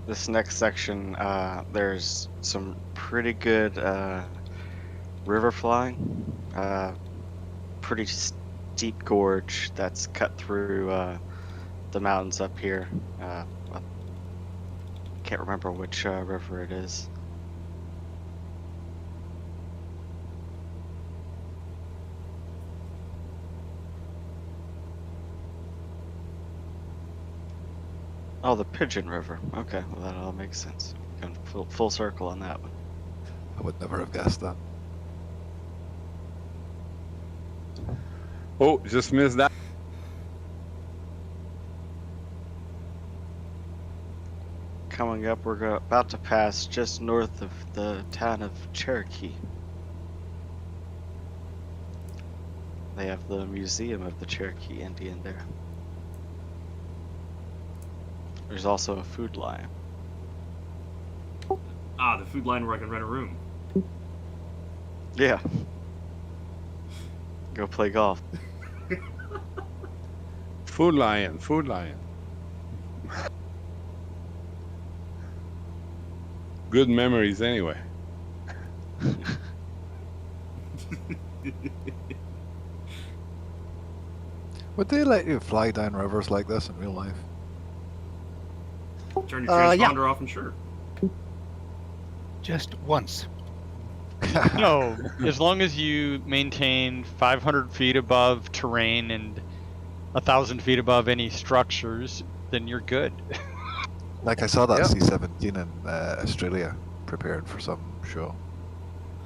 This next section, there's some pretty good river flying. Pretty steep gorge that's cut through the mountains up here. I can't remember which river it is. Oh, the Pigeon River. Okay, well that all makes sense. Going full circle on that one. I would never have guessed that. Oh, just missed that. Coming up, we're about to pass just north of the town of Cherokee. They have the Museum of the Cherokee Indian there. There's also a food line. Ah, the food line where I can rent a room. Yeah. Go play golf. Food Lion, Food Lion. Good memories anyway. Would they let you fly down rivers like this in real life? Turn your transponder off and sure. Just once. No, as long as you maintain 500 feet above terrain and 1,000 feet above any structures, then you're good. Like I saw that C-17 in Australia prepared for some show.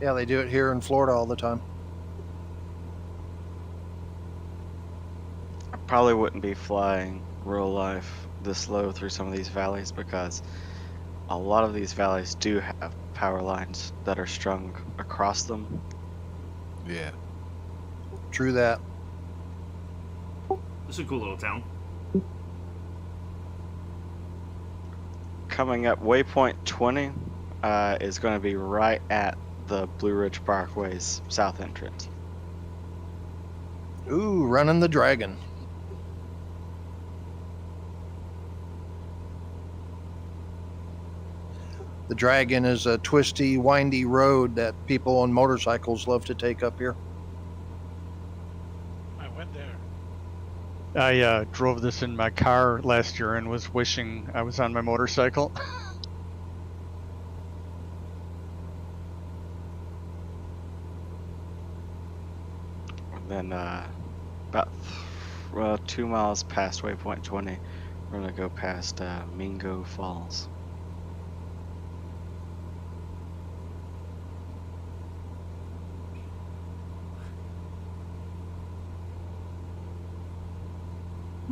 Yeah, they do it here in Florida all the time. I probably wouldn't be flying real life this low through some of these valleys because a lot of these valleys do have power lines that are strung across them. Yeah. True that. This is a cool little town. Coming up, waypoint 20 is going to be right at the Blue Ridge Parkway's south entrance. Ooh, running the dragon. The dragon is a twisty, windy road that people on motorcycles love to take up here. I went there. I drove this in my car last year and was wishing I was on my motorcycle. And then about 2 miles past waypoint 20, we're going to go past Mingo Falls.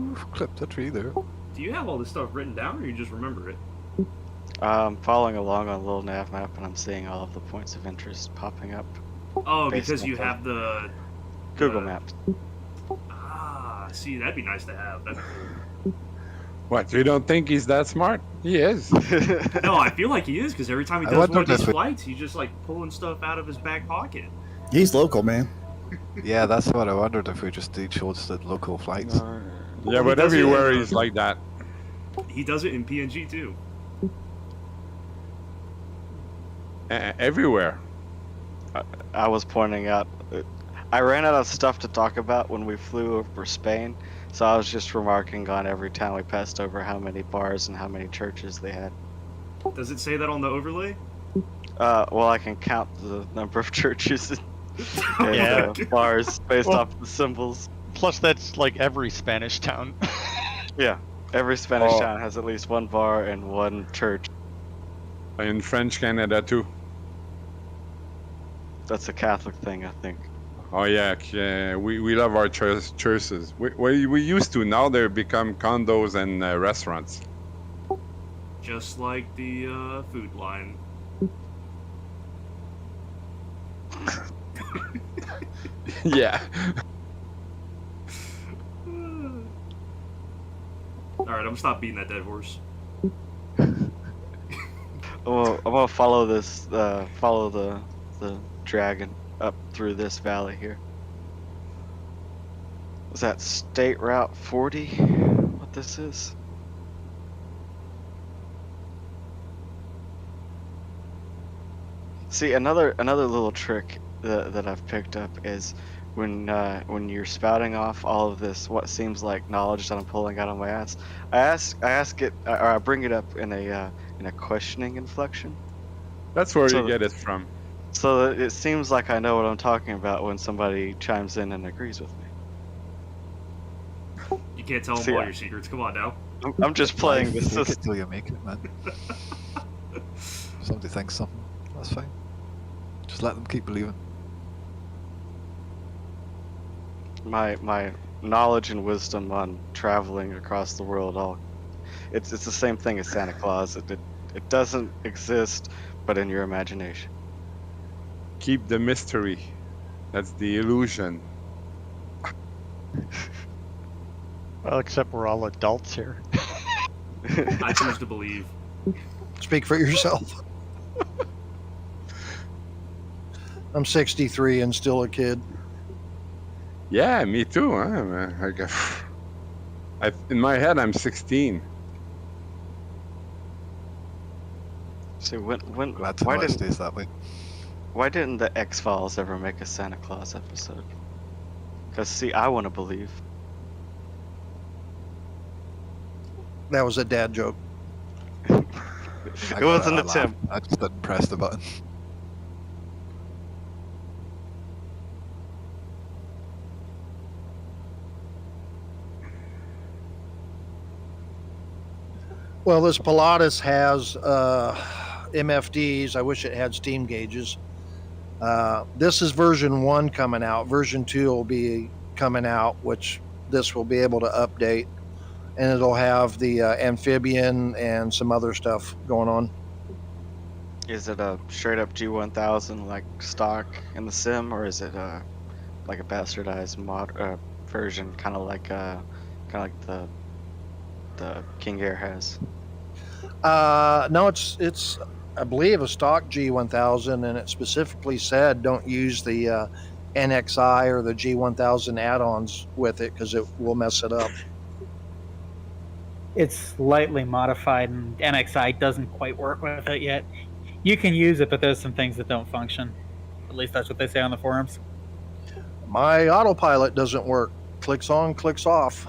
Oof, clipped a tree there. Do you have all this stuff written down, or you just remember it? I'm following along on a little nav map, and I'm seeing all of the points of interest popping up. Oh, based because off you of have the Google Maps. Ah, see, that'd be nice to have. That'd be cool. What, you don't think he's that smart? He is. No, I feel like he is, because every time he I does one wondered of these if it- flights, he's just like pulling stuff out of his back pocket. He's local, man. Yeah, that's what I wondered, if we just each hosted local flights. Yeah, he but does it in, everywhere he's like that. He does it in PNG too. Everywhere. I was pointing out, I ran out of stuff to talk about when we flew over Spain, so I was just remarking on every time we passed over how many bars and how many churches they had. Does it say that on the overlay? Well, I can count the number of churches and Yeah. bars based Well, off the symbols. Plus, that's like every Spanish town. Yeah, every Spanish Oh. town has at least one bar and one church. In French Canada too. That's a Catholic thing, I think. Oh yeah, we love our churches. We used to. Now they've become condos and restaurants. Just like the food line. Yeah. Alright, I'm gonna stop beating that dead horse. I'm gonna follow this, follow the dragon up through this valley here. Was that State Route 40? What this is? See, another little trick that I've picked up is when you're spouting off all of this, what seems like knowledge that I'm pulling out of my ass, I ask it, or I bring it up in a questioning inflection. That's where So- you get it from. So that it seems like I know what I'm talking about when somebody chimes in and agrees with me. You can't tell them See, all I- your secrets. Come on now. I'm just playing Life, the fake it system. till you make it, man. Somebody thinks something, that's fine. Just let them keep believing. My knowledge and wisdom on traveling across the world, it's the same thing as Santa Claus. It doesn't exist, but in your imagination. Keep the mystery. That's the illusion. Well, except we're all adults here. I choose to believe. Speak for yourself. I'm 63 and still a kid. Yeah, me too. Huh? In my head, I'm 16. So when Glad to why know it didn't stays that way. why didn't the X-Files ever make a Santa Claus episode? Because see, I want to believe. That was a dad joke. It was an I laughed. attempt. I just didn't press the button. Well, this Pilatus has MFDs. I wish it had steam gauges. This is version 1 coming out. Version 2 will be coming out, which this will be able to update. And it'll have the amphibian and some other stuff going on. Is it a straight up G1000 like stock in the sim, or is it like a bastardized mod version, kind of like the King Air has? No, it's I believe a stock G1000, and it specifically said don't use the NXI or the G1000 add-ons with it because it will mess it up. It's slightly modified, and NXI doesn't quite work with it yet. You can use it, but there's some things that don't function. At least that's what they say on the forums. My autopilot doesn't work. Clicks on, clicks off.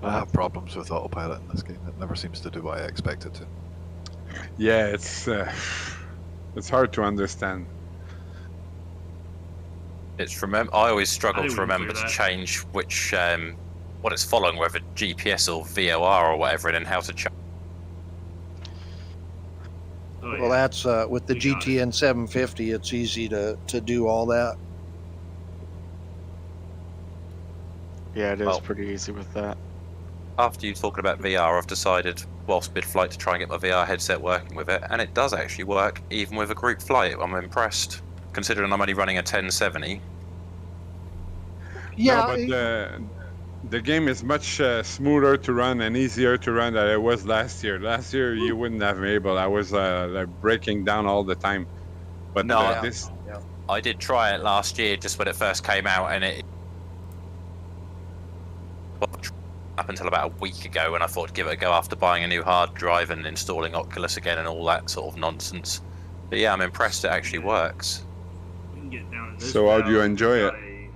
I have problems with autopilot in this game. It never seems to do what I expect it to. Yeah, it's hard to understand. It's I always struggle I to didn't even remember clear to that. change which what it's following, whether GPS or VOR or whatever, and then how to change. Oh, Well, yeah. that's with the You got it. GTN 750. It's easy to do all that. Yeah, it is Well- pretty easy with that. after you talking about VR, I've decided whilst mid-flight to try and get my VR headset working with it, and it does actually work even with a group flight. I'm impressed, considering I'm only running a 1070. Yeah, No, but the game is much smoother to run and easier to run than it was last year. Last year you wouldn't have been able. I was like breaking down all the time. But No, this, I did try it last year, just when it first came out, and it up until about a week ago, and I thought I'd give it a go after buying a new hard drive and installing Oculus again and all that sort of nonsense. But yeah, I'm impressed it actually works. We can get down to this so how do you valley, enjoy we've it?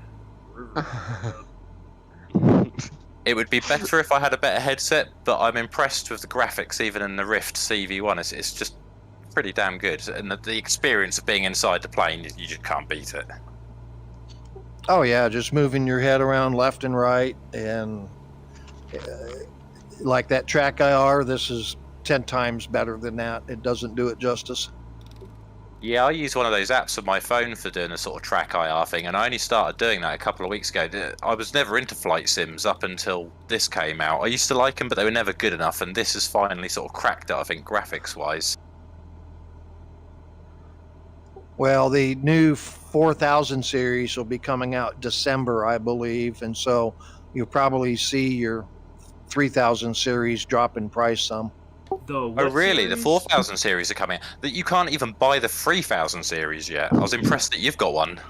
got a river. It would be better if I had a better headset, but I'm impressed with the graphics even in the Rift CV1. It's just pretty damn good, and the experience of being inside the plane, you just can't beat it. Oh yeah, just moving your head around left and right, and like that track IR, this is 10 times better than that. It doesn't do it justice. Yeah, I use one of those apps on my phone for doing a sort of track IR thing, and I only started doing that a couple of weeks ago. I was never into flight sims up until this came out. I used to like them, but they were never good enough, and this has finally sort of cracked it, I think, graphics-wise. Well, the new 4000 series will be coming out December, I believe, and so you'll probably see your 3000 series drop in price some. Oh really? The 4000 series are coming. That you can't even buy the 3000 series yet. I was impressed that you've got one.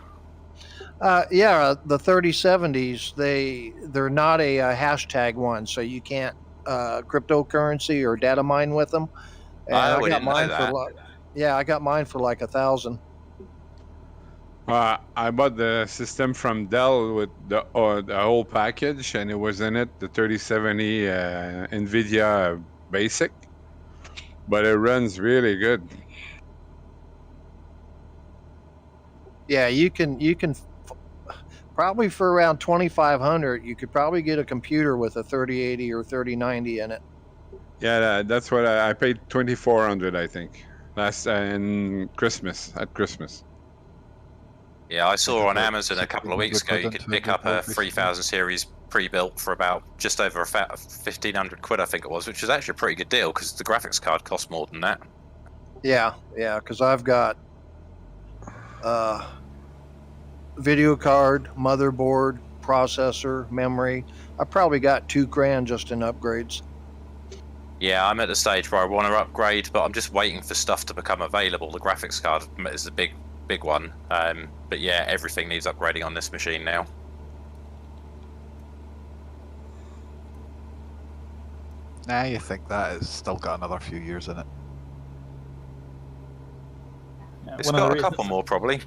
Yeah, the 3070s, they're not a hashtag one, so you can't cryptocurrency or data mine with them. And I didn't know that. I got mine for like 1,000. I bought the system from Dell with the whole package, and it was in it the 3070 NVIDIA Basic, but it runs really good. Yeah, you can probably for around 2,500, you could probably get a computer with a 3080 or 3090 in it. Yeah, that's what I paid 2,400, I think, last at Christmas. Yeah, I saw on Amazon a couple of weeks ago you could pick up a 3000 series pre-built for about just over 1,500 quid, I think it was, which is actually a pretty good deal because the graphics card costs more than that. Yeah, because I've got video card, motherboard, processor, memory. I probably got $2,000 just in upgrades. Yeah, I'm at the stage where I want to upgrade, but I'm just waiting for stuff to become available. The graphics card is the big one. But yeah, everything needs upgrading on this machine now. Nah, you think that it's still got another few years in it. It's got a couple more, probably.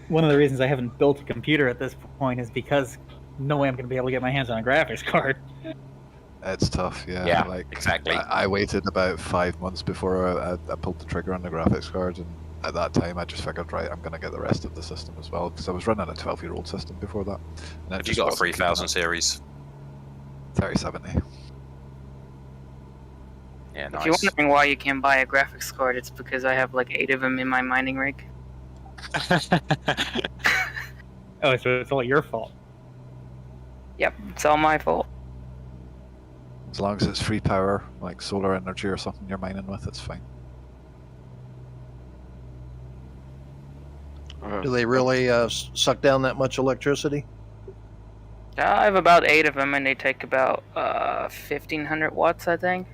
One of the reasons I haven't built a computer at this point is because no way I'm going to be able to get my hands on a graphics card. It's tough, yeah. Yeah, like, exactly. I waited about 5 months before I pulled the trigger on the graphics card, and at that time I just figured, right, I'm going to get the rest of the system as well, because I was running a 12-year-old system before that. Have you got a 3000 series? 3070. Yeah, nice. If you're wondering why you can't buy a graphics card, it's because I have like 8 of them in my mining rig. Oh, so it's all your fault. Yep, it's all my fault. As long as it's free power, like solar energy or something you're mining with, it's fine. Do they really suck down that much electricity? I have about 8 of them, and they take about 1,500 watts, I think.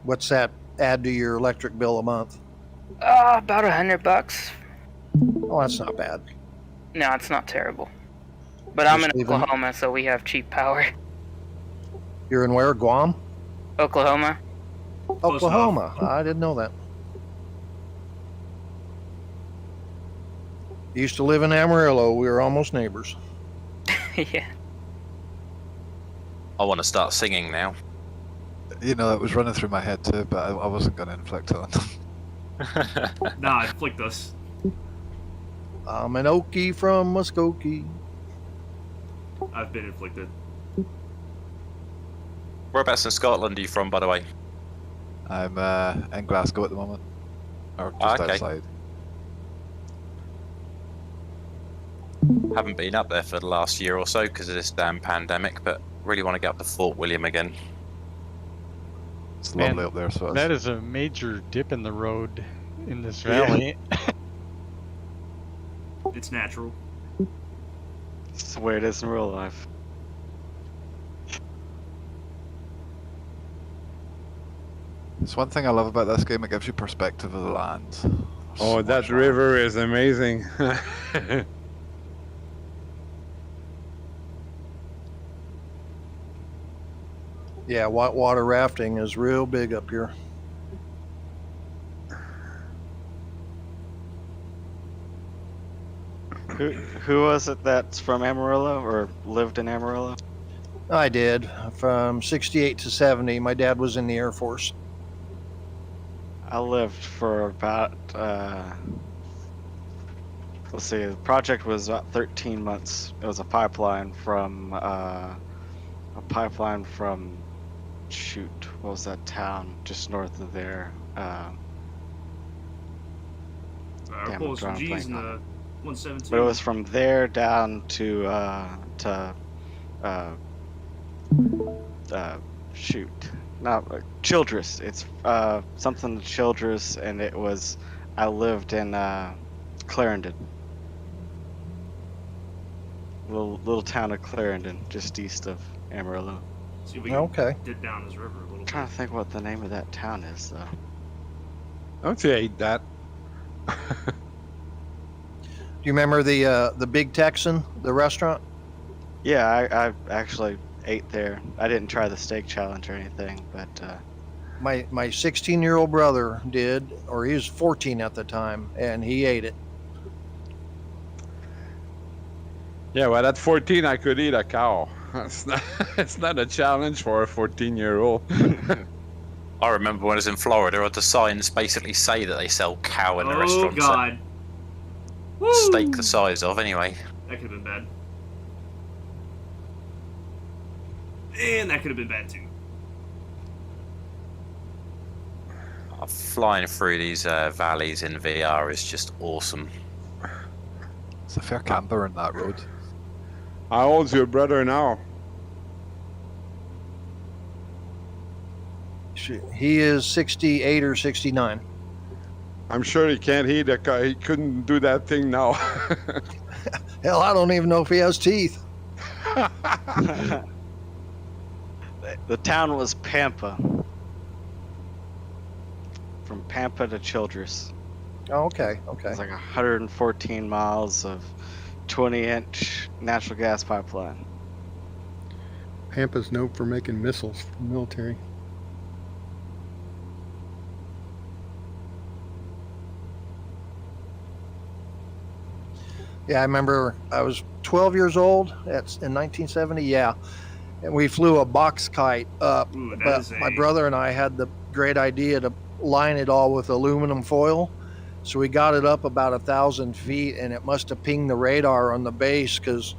What's that add to your electric bill a month? About $100. Oh, that's not bad. No, it's not terrible. But I'm in Oklahoma, so we have cheap power. You're in where? Guam? Oklahoma. Oklahoma. I didn't know that. Used to live in Amarillo. We were almost neighbors. Yeah. I want to start singing now. You know, it was running through my head too, but I wasn't going to inflict it on them. Nah, inflict us. I'm an Okie from Muskogee. I've been inflicted. Whereabouts in Scotland are you from, by the way? I'm in Glasgow at the moment, or just outside. Haven't been up there for the last year or so because of this damn pandemic, but really want to get up to Fort William again. It's Man, lovely up there. So that is a major dip in the road in this valley. It's natural. It's the way it is in real life. it's one thing I love about this game. It gives you perspective of the land. Oh, that river is amazing. Yeah, whitewater rafting is real big up here. Who was it that's from Amarillo or lived in Amarillo? I did. From 68 to 70, my dad was in the Air Force. I lived for about, let's see, the project was about 13 months. It was a pipeline from, shoot, what was that town just north of there? Damn, Pull I'm some drawing a G's in blank the on it. 117. But it was from there down to shoot, not Childress. It's something to Childress, and it was. I lived in Clarendon, little town of Clarendon, just east of Amarillo. See if we can dip down this river a little. I'm trying to think what the name of that town is, though. Don't you hate that? Do you remember the Big Texan, the restaurant? Yeah, I actually ate there. I didn't try the steak challenge or anything, but My 16-year-old brother did, or he was 14 at the time, and he ate it. Yeah, well, at 14, I could eat a cow. It's not a challenge for a 14-year-old. I remember when I was in Florida, the signs basically say that they sell cow in the restaurant. Oh God! So steak the size of, anyway. That could have been bad. And that could have been bad too. Flying through these valleys in VR is just awesome. It's a fair camber in that road. How old's your brother now? He is 68 or 69. I'm sure he can't eat a cow. He couldn't do that thing now. Hell, I don't even know if he has teeth. the town was Pampa. From Pampa to Childress. Oh, okay. It's like 114 miles of 20-inch natural gas pipeline. Pampa's known for making missiles for the military. Yeah, I remember I was 12 years old in 1970. Yeah, and we flew a box kite up. Ooh, but my brother and I had the great idea to line it all with aluminum foil. So we got it up about 1,000 feet, and it must have pinged the radar on the base, because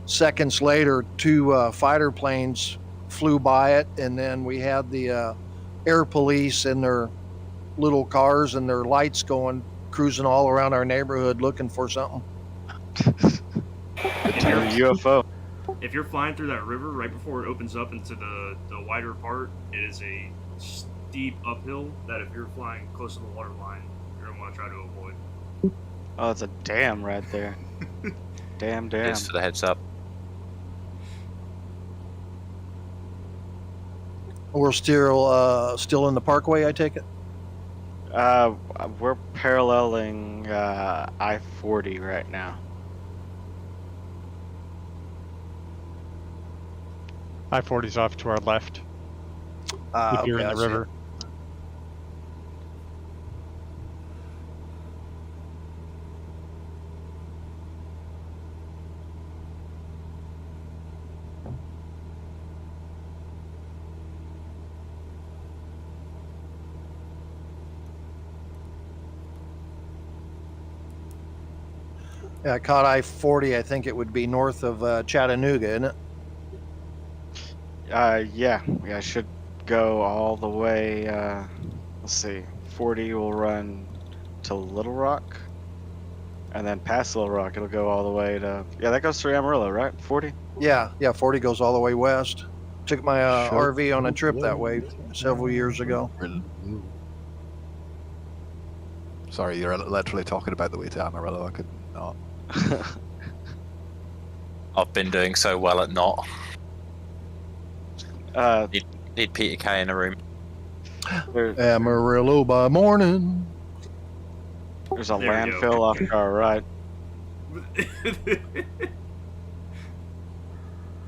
seconds later, two fighter planes flew by it, and then we had the air police in their little cars and their lights going, cruising all around our neighborhood looking for something. UFO. If you're flying through that river right before it opens up into the wider part, it is a steep uphill that if you're flying close to the water line, you're going to want to try to avoid. Oh, it's a dam right there. Dam. Just for the heads up. We're still in the parkway, I take it? We're paralleling I-40 right now. I-40's off to our left. If you're in the river. Yeah, I caught I-40. I think it would be north of Chattanooga, isn't it? Yeah, I should go all the way. Let's see, 40 will run to Little Rock, and then past Little Rock, it'll go all the way to, yeah, that goes through Amarillo, right? 40? Yeah, 40 goes all the way west. Took my RV on a trip that way several years ago. Sorry, you're literally talking about the way to Amarillo. I could not. I've been doing so well at not. Need Peter Kay in the room. Amarillo by morning. There's a landfill off to our right.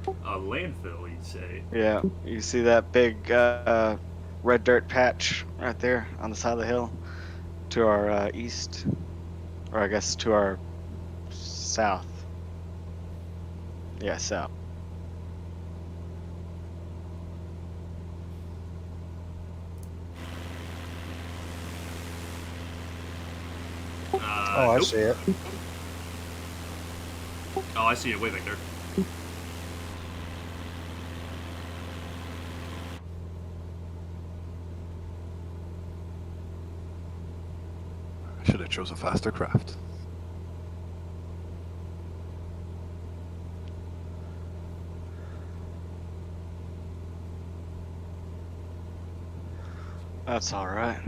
A landfill, you'd say? Yeah, you see that big red dirt patch right there on the side of the hill? To our east, or I guess to our south. Yeah, south. I Nope. see it. Oh, I see it way back there. I should have chose a faster craft. That's all right.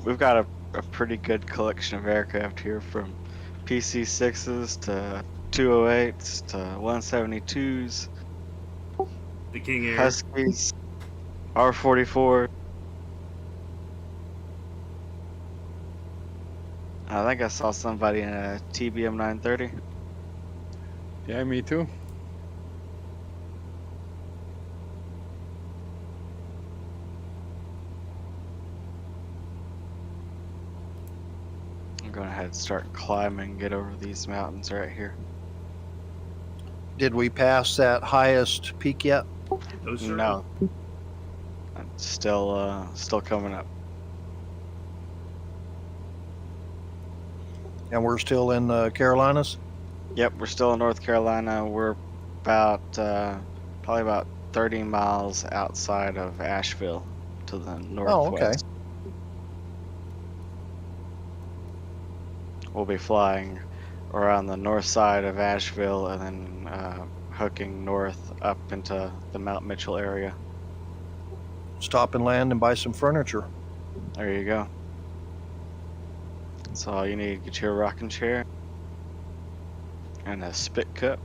We've got a pretty good collection of aircraft here, from PC-6s to 208s to 172s, The King Air. Huskies, R-44. I think I saw somebody in a TBM 930. Yeah, me too. I'm going ahead and start climbing, get over these mountains right here. Did we pass that highest peak yet? No. I'm still coming up. And we're still in the Carolinas? Yep, we're still in North Carolina. We're about probably about 30 miles outside of Asheville to the northwest. We'll be flying around the north side of Asheville and then hooking north up into the Mount Mitchell area. Stop and land and buy some furniture. There you go. That's all you need. Get you a rocking chair and a spit cup.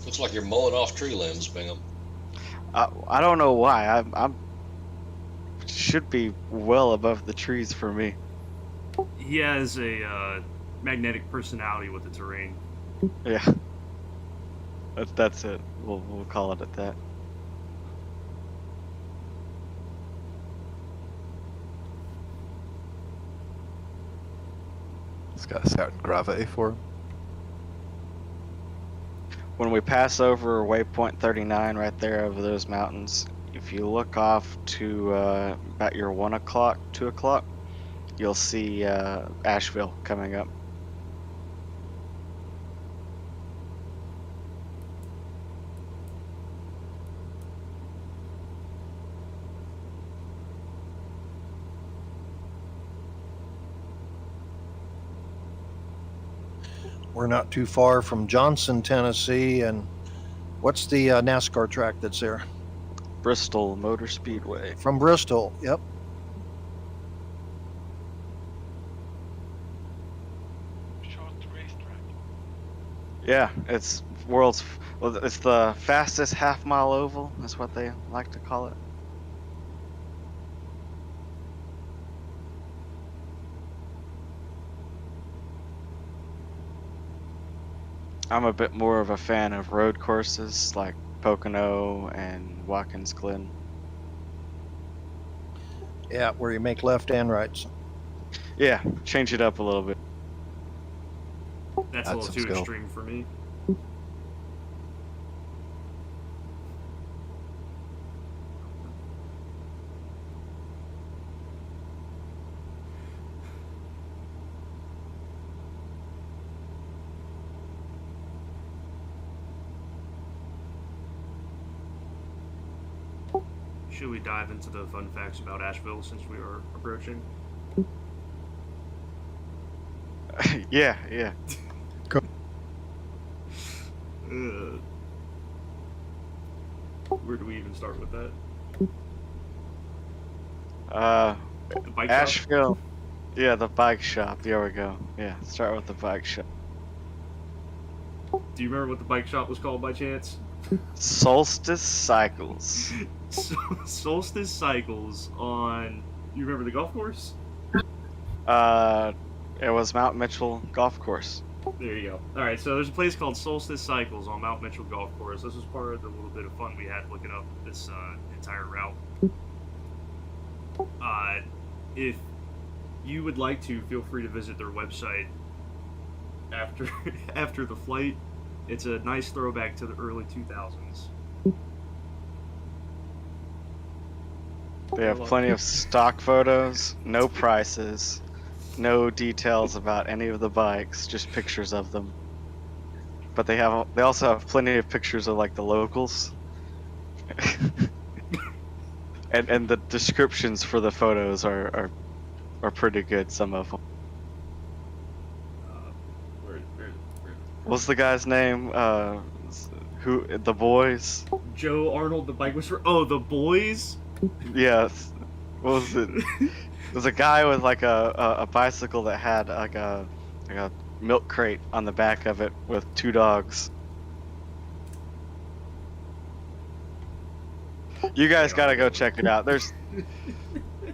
Looks like you're mowing off tree limbs, Bingham. I don't know why. I'm should be well above the trees for me. He has a magnetic personality with the terrain. Yeah. That's it. We'll call it at that. It's got a certain gravity for him. When we pass over waypoint 39 right there over those mountains, if you look off to about your 1 o'clock, 2 o'clock, you'll see Asheville coming up. We're not too far from Johnson, Tennessee, and what's the NASCAR track that's there? Bristol Motor Speedway. From Bristol, yep. Yeah, it's it's the fastest half-mile oval. That's what they like to call it. I'm a bit more of a fan of road courses like Pocono and Watkins Glen. Yeah, where you make left and rights. Yeah, change it up a little bit. That's a little too extreme for me. should we dive into the fun facts about Asheville since we are approaching? Yeah. Go. Where do we even start with that? The bike shop? Asheville. Yeah, the bike shop. There we go. Yeah, start with the bike shop. Do you remember what the bike shop was called by chance? Solstice Cycles. Solstice Cycles on. You remember the golf course? It was Mount Mitchell Golf Course. There you go. All right, so there's a place called Solstice Cycles on Mount Mitchell Golf Course. This was part of the little bit of fun we had looking up this entire route. If you would like to, feel free to visit their website after the flight. It's a nice throwback to the early 2000s. They have plenty of stock photos, no prices, no details about any of the bikes, just pictures of them. But they also have plenty of pictures of like the locals. and the descriptions for the photos are pretty good, some of them. What's the guy's name? Who? The Boys? Joe Arnold, the bike whisperer. Oh, the Boys? Yes. What was it? There's a guy with like a bicycle that had like a milk crate on the back of it with 2 dogs. You guys gotta go check it out.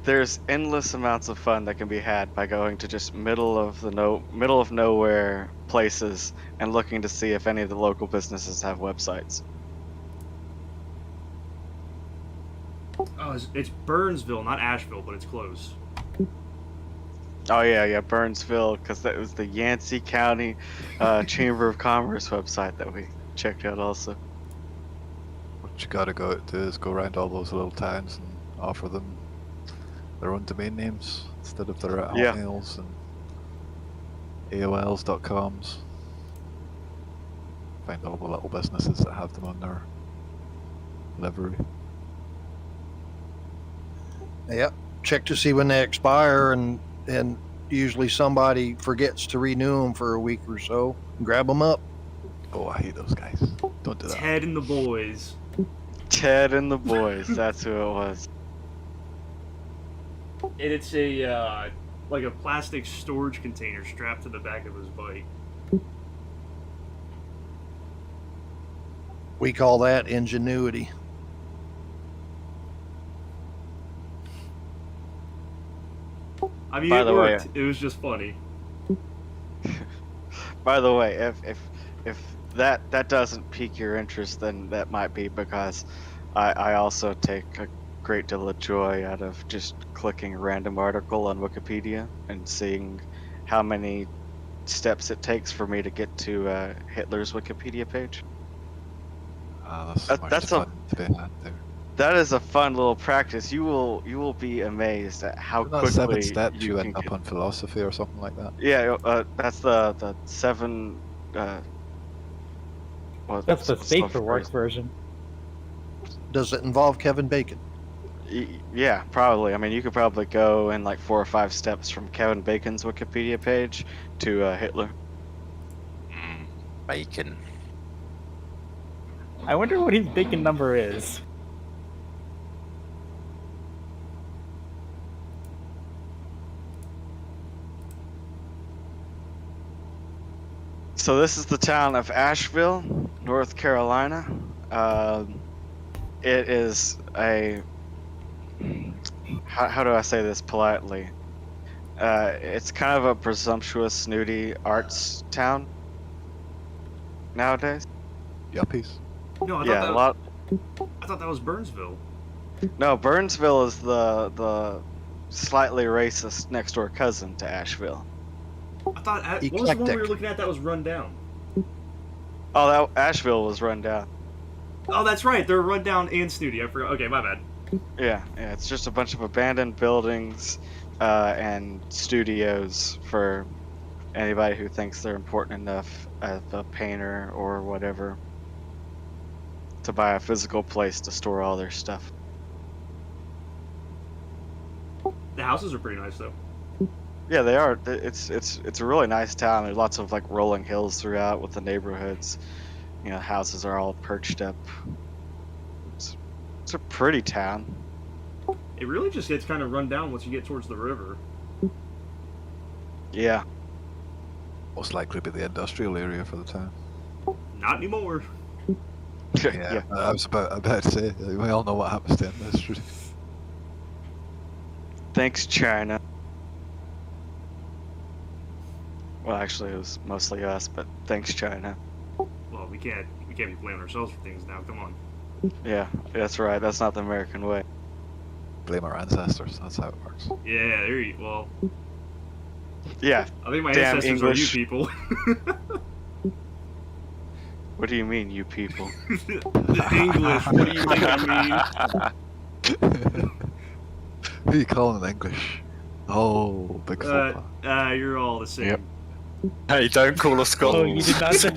There's endless amounts of fun that can be had by going to just middle of nowhere places and looking to see if any of the local businesses have websites. Oh, it's Burnsville, not Asheville, but it's close. Oh yeah, Burnsville, because that was the Yancey County Chamber of Commerce website that we checked out also. What you gotta go do is go around all those little towns and offer them their own domain names instead of their Hotmails and AOLs.coms. Find all the little businesses that have them on their livery. Yep. Check to see when they expire, and usually somebody forgets to renew them for a week or so. Grab them up. Oh, I hate those guys. Don't do that. Ted and the Boys. Ted and the Boys, that's who it was. And it's a like a plastic storage container strapped to the back of his bike. We call that ingenuity. I mean, By it the way, worked. It was just funny. By the way, if that doesn't pique your interest, then that might be because I also take a great deal of joy out of just clicking a random article on Wikipedia and seeing how many steps it takes for me to get to Hitler's Wikipedia page. That's fun to be had there. That is a fun little practice. You will be amazed at how Isn't that quickly 7 steps you can end up get... on philosophy or something like that. Yeah, that's the 7. Well, That's the safe for work version. Does it involve Kevin Bacon? Yeah, probably. I mean, you could probably go in like 4 or 5 steps from Kevin Bacon's Wikipedia page to Hitler. Bacon. I wonder what his bacon number is. So this is the town of Asheville, North Carolina. It is a... How do I say this politely? It's kind of a presumptuous, snooty arts town nowadays. Yuppies. No, I thought that was Burnsville. No, Burnsville is the slightly racist next door cousin to Asheville. I thought what was the one we were looking at that was run down? Oh, Asheville was run down. Oh, that's right. They're run down and snooty. I forgot. Okay, my bad. Yeah, it's just a bunch of abandoned buildings and studios for anybody who thinks they're important enough as a painter or whatever to buy a physical place to store all their stuff. houses are pretty nice though. Yeah, they are. It's a really nice town. There's lots of like rolling hills throughout with the neighborhoods. You know, houses are all perched up. It's a pretty town. It really just gets kind of run down once you get towards the river. Yeah. Most likely be the industrial area for the town. Not anymore. Yeah, I was about to say, we all know what happens to industry. Thanks, China. Well, actually, it was mostly us, but thanks, China. Well, we can't be blaming ourselves for things now. Come on. Yeah, that's right. That's not the American way. Blame our ancestors. That's how it works. Yeah, there you. Well. Yeah. I think my damn ancestors English. are you people. What do you mean, you people? The English. What do you think I mean? Who are you calling English? Oh, big fella. You're all the same. Yep. Hey, don't call us Scotland. Oh, you did not say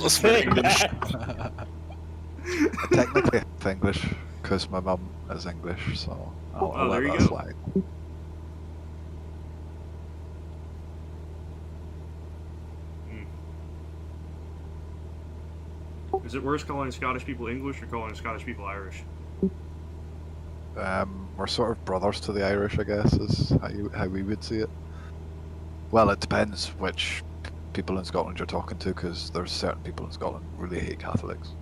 that. Technically, it's English because my mum is English, so I'll let there you that go. slide. Is it worse calling Scottish people English or calling Scottish people Irish? We're sort of brothers to the Irish, I guess, is how we would see it. Well, it depends which people in Scotland you're talking to, because there's certain people in Scotland who really hate Catholics.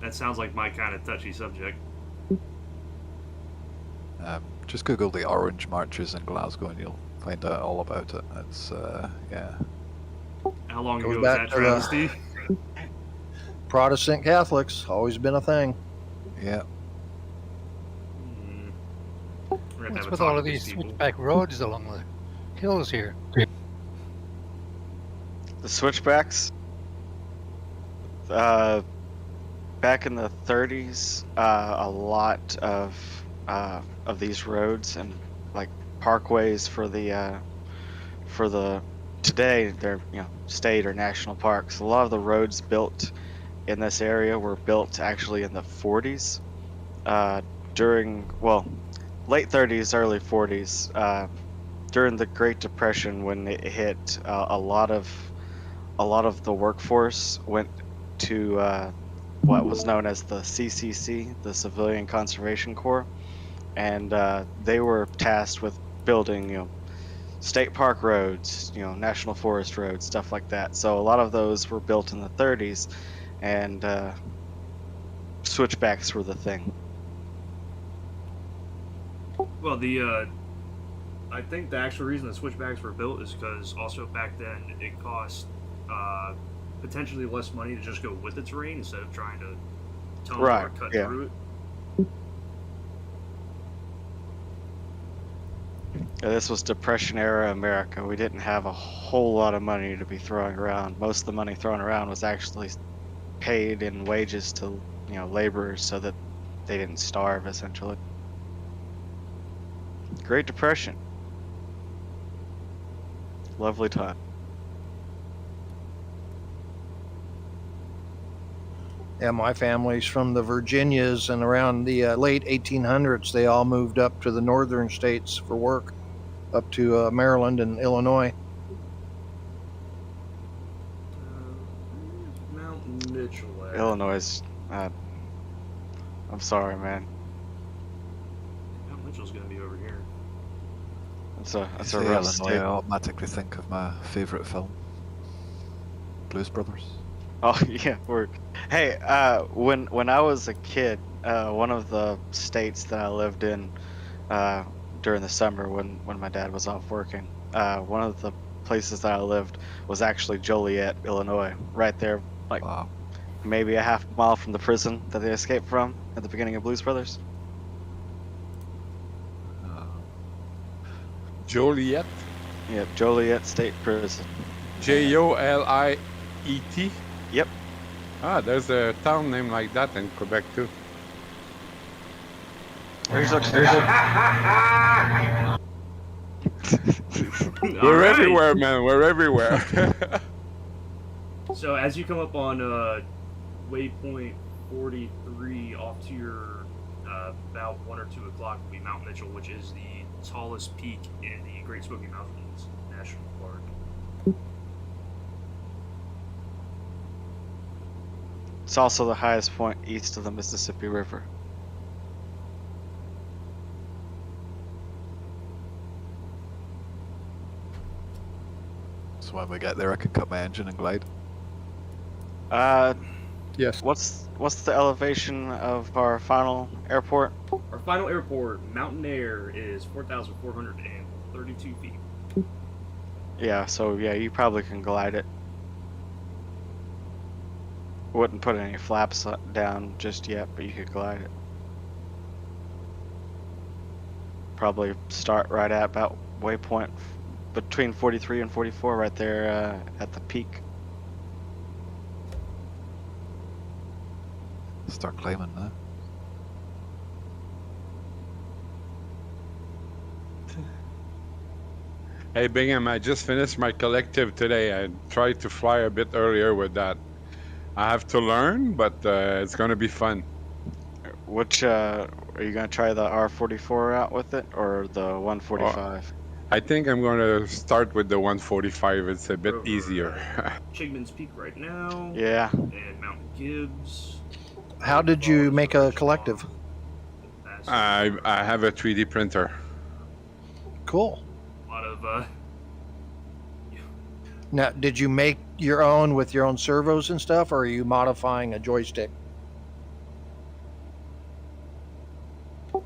That sounds like my kind of touchy subject. Just Google the Orange Marches in Glasgow and you'll find out all about it. It's, yeah. How long Goes ago was back that to the- travesty? Protestant Catholics, always been a thing. Yeah. What's with all of these switchback roads along the hills here? The switchbacks. Back in the 30s, a lot of these roads and like parkways for the today they're state or national parks. A lot of the roads built in this area were built actually in the 40s, during late 30s, early 40s, during the Great Depression when it hit. A lot of the workforce went to what was known as the CCC, the Civilian Conservation Corps, and they were tasked with building, state park roads, national forest roads, stuff like that. So a lot of those were built in the 30s, and switchbacks were the thing. Well, I think the actual reason the switchbacks were built is because also back then it cost potentially less money to just go with the terrain instead of trying to tunnel or cut through it. Yeah, this was Depression era America. We didn't have a whole lot of money to be throwing around. Most of the money thrown around was actually paid in wages to laborers so that they didn't starve, essentially. Great Depression. Lovely time. Yeah, my family's from the Virginias, and around the late 1800s, they all moved up to the northern states for work, up to Maryland and Illinois. Mount Mitchell. Illinois. I'm sorry, man. Mount Mitchell's gonna be over here. That's a Say rough Illinois, state. I automatically think of my favorite film, Blues Brothers. Oh yeah, hey, when I was a kid, one of the states that I lived in during the summer when my dad was off working, one of the places that I lived was actually Joliet, Illinois, right there, like maybe a half mile from the prison that they escaped from at the beginning of Blues Brothers. Joliet? Yep, Joliet State Prison. Joliet? Yep. Ah, there's a town named like that in Quebec too. We're Alright. everywhere, man. We're everywhere. So as you come up on waypoint 43 off to your about 1 or 2 o'clock will be Mount Mitchell, which is the tallest peak in the Great Smoky Mountains National Park. It's also the highest point east of the Mississippi River. So when we get there, I can cut my engine and glide. Yes. What's the elevation of our final airport? Our final airport, Mountain Air, is 4,432 feet. Yeah, so yeah, you probably can glide it. Wouldn't put any flaps down just yet, but you could glide it. Probably start right at about waypoint between 43 and 44 right there at the peak. Start climbing now. Hey Bingham, I just finished my collective today. I tried to fly a bit earlier with that. I have to learn, but it's going to be fun. Which, are you going to try the R44 out with it, or the 145? I think I'm going to start with the 145. It's a bit easier. Chigman's Peak right now. Yeah. And Mount Gibbs. How did you make a collective? I have a 3D printer. Cool. A lot of Now, did you make your own with your own servos and stuff, or are you modifying a joystick?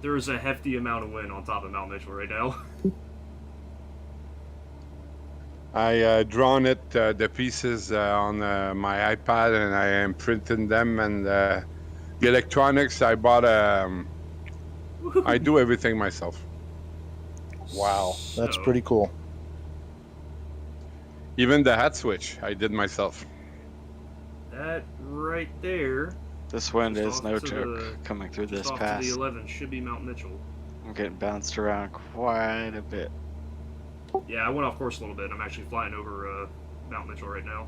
there is a hefty amount of wind on top of Mount Mitchell right now. I drawn it, the pieces on my iPad, and I am printing them. And the electronics, I bought I do everything myself. Wow, that's pretty cool. Even the hat switch, I did myself. That right there. This wind just is no off to joke the- coming through just this off pass. To the 11 should be Mount Mitchell. I'm getting bounced around quite a bit. Yeah, I went off course a little bit. I'm actually flying over Mount Mitchell right now.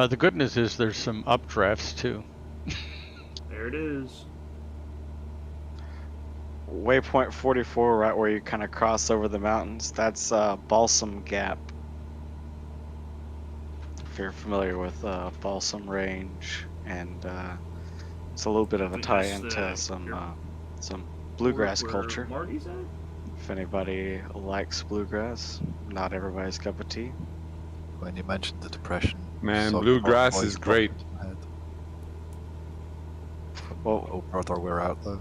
The good news is there's some updrafts too. There it is. Waypoint 44, right where you kind of cross over the mountains, that's Balsam Gap. If you're familiar with Balsam Range, and it's a little bit of a tie-in to some bluegrass Where culture. Marty's at? If anybody likes bluegrass, not everybody's cup of tea. When you mentioned the depression, Man, so bluegrass voice is great. popped in my head. Well, oh brother, we're out though.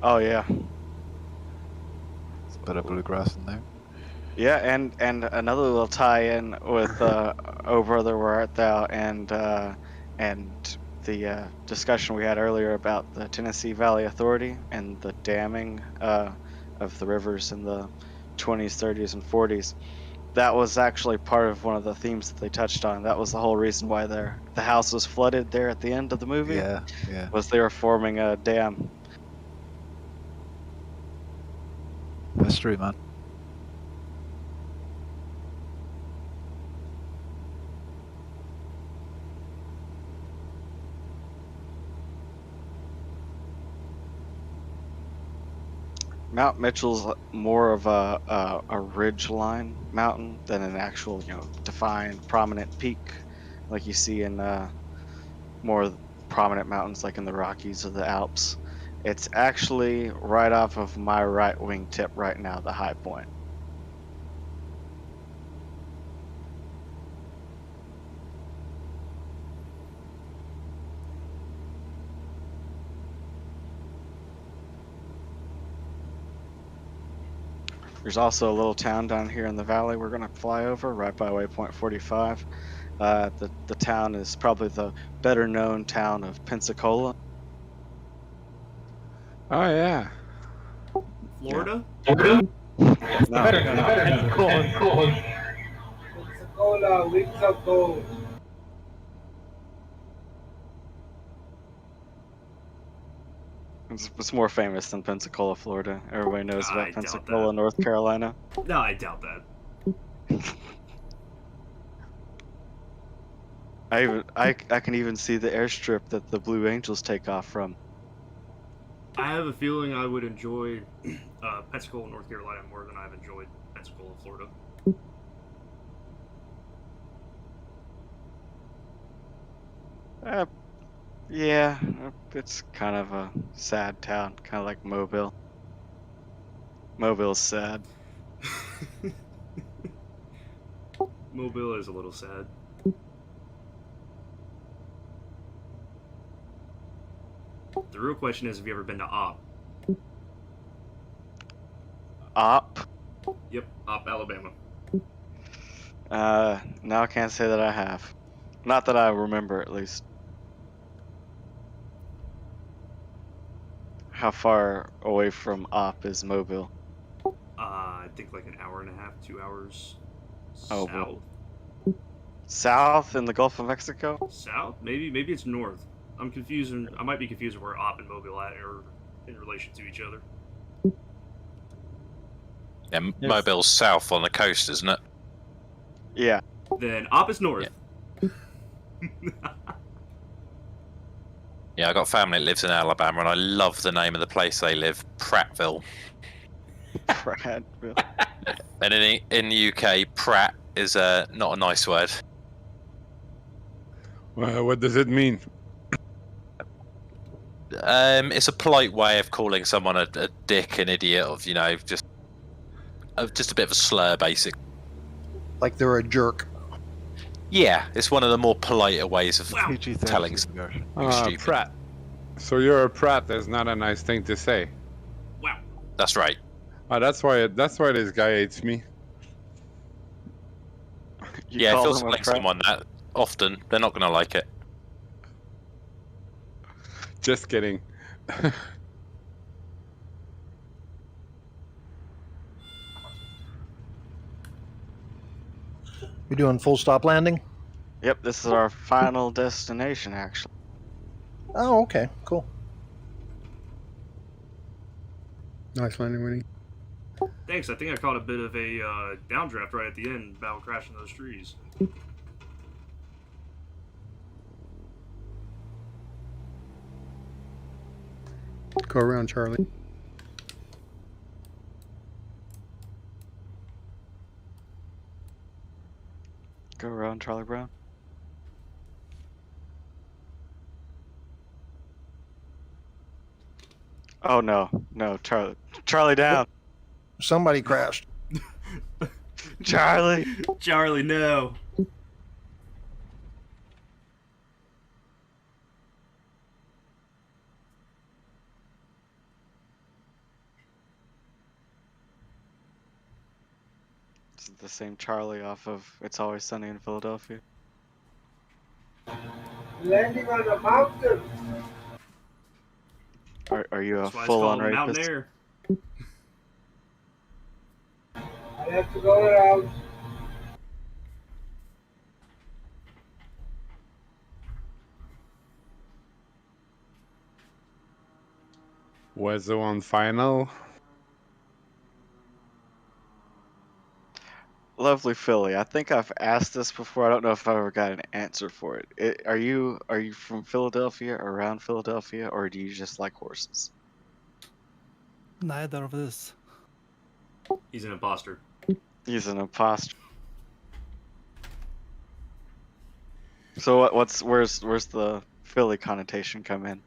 Oh yeah. There's a bit of bluegrass in there. Yeah, and another little tie-in with "Oh Brother, Where Art Thou" and the discussion we had earlier about the Tennessee Valley Authority and the damming of the rivers in the 20s, 30s, and 40s. That was actually part of one of the themes that they touched on. That was the whole reason why the house was flooded there at the end of the movie. Yeah, yeah. Was they were forming a dam. History, man. Mount Mitchell's more of a ridge-line mountain than an actual, defined, prominent peak, like you see in more prominent mountains like in the Rockies or the Alps. It's actually right off of my right wingtip right now, the high point. There's also a little town down here in the valley we're going to fly over right by waypoint 45. The town is probably the better known town of Pensacola. Oh yeah. Florida? Florida? No. Better know. Pensacola, winter cold. It's more famous than Pensacola, Florida. Everybody knows I about doubt Pensacola, that. North Carolina. No, I doubt that. I can even see the airstrip that the Blue Angels take off from. I have a feeling I would enjoy Pensacola, North Carolina more than I've enjoyed Pensacola, Florida. Yeah, it's kind of a sad town, kind of like Mobile. Mobile's sad. Mobile is a little sad. The real question is, have you ever been to Op? Op? Yep, Op, Alabama. No, I can't say that I have. Not that I remember, at least. How far away from Op is Mobile? I think like an hour and a half, 2 hours Oh, south. well. South in the Gulf of Mexico? South? Maybe it's north. I'm confusing. I might be confusing where Op and Mobile are in relation to each other. Yeah, Mobile's south on the coast, isn't it? Yeah. Then Op is north. Yeah, I got family that lives in Alabama, and I love the name of the place they live, Prattville. Prattville. And in the UK, Pratt is not a nice word. What does it mean? It's a polite way of calling someone a dick, an idiot, of just a bit of a slur, basic. Like they're a jerk. Yeah, it's one of the more politer ways of telling something stupid. Pratt. So you're a Pratt is not a nice thing to say. Wow. That's right. That's why this guy hates me. Yeah, if you're telling someone that often, they're not going to like it. Just kidding. You doing full stop landing? Yep, this is our final destination, actually. Oh, okay, cool. Nice landing, Winnie. Thanks. I think I caught a bit of a downdraft right at the end, about crashing those trees. Go around, Charlie. Go around, Charlie Brown. Oh no, Charlie down. Somebody crashed. Charlie, no. This is the same Charlie off of It's Always Sunny in Philadelphia. Landing on a mountain. Are you a That's why it's full-on called rapist? Mountaineer. I have to go around. Was the one final? Lovely Philly. I think I've asked this before. I don't know if I ever got an answer for it. Are you from Philadelphia, around Philadelphia, or do you just like horses? Neither of this. He's an imposter. He's an imposter. So where's the Philly connotation come in?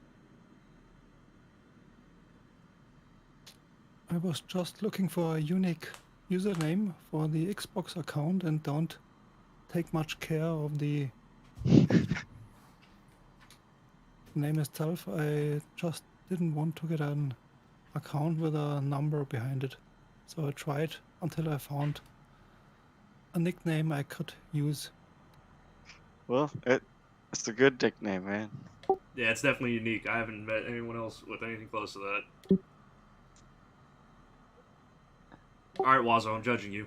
I was just looking for a unique username for the Xbox account and don't take much care of the name itself. I just didn't want to get an account with a number behind it. So I tried until I found a nickname I could use. Well, it's a good nickname, man. Yeah, it's definitely unique. I haven't met anyone else with anything close to that. Alright, Wazo, I'm judging you.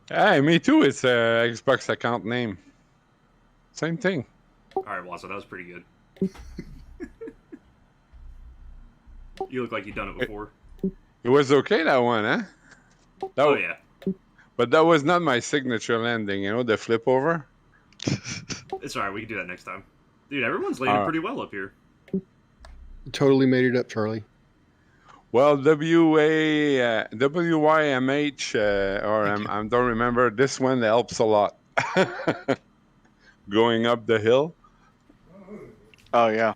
Hey, me too. It's a Xbox account name. Same thing. Alright, Wazo, that was pretty good. You look like you've done it before. It was okay, that one, huh? Yeah. But that was not my signature landing, the flip over. It's alright, we can do that next time. Dude, everyone's landing pretty well up here. Totally made it up, Charlie. Well, WYMH, I don't remember. This one helps a lot. Going up the hill. Oh yeah.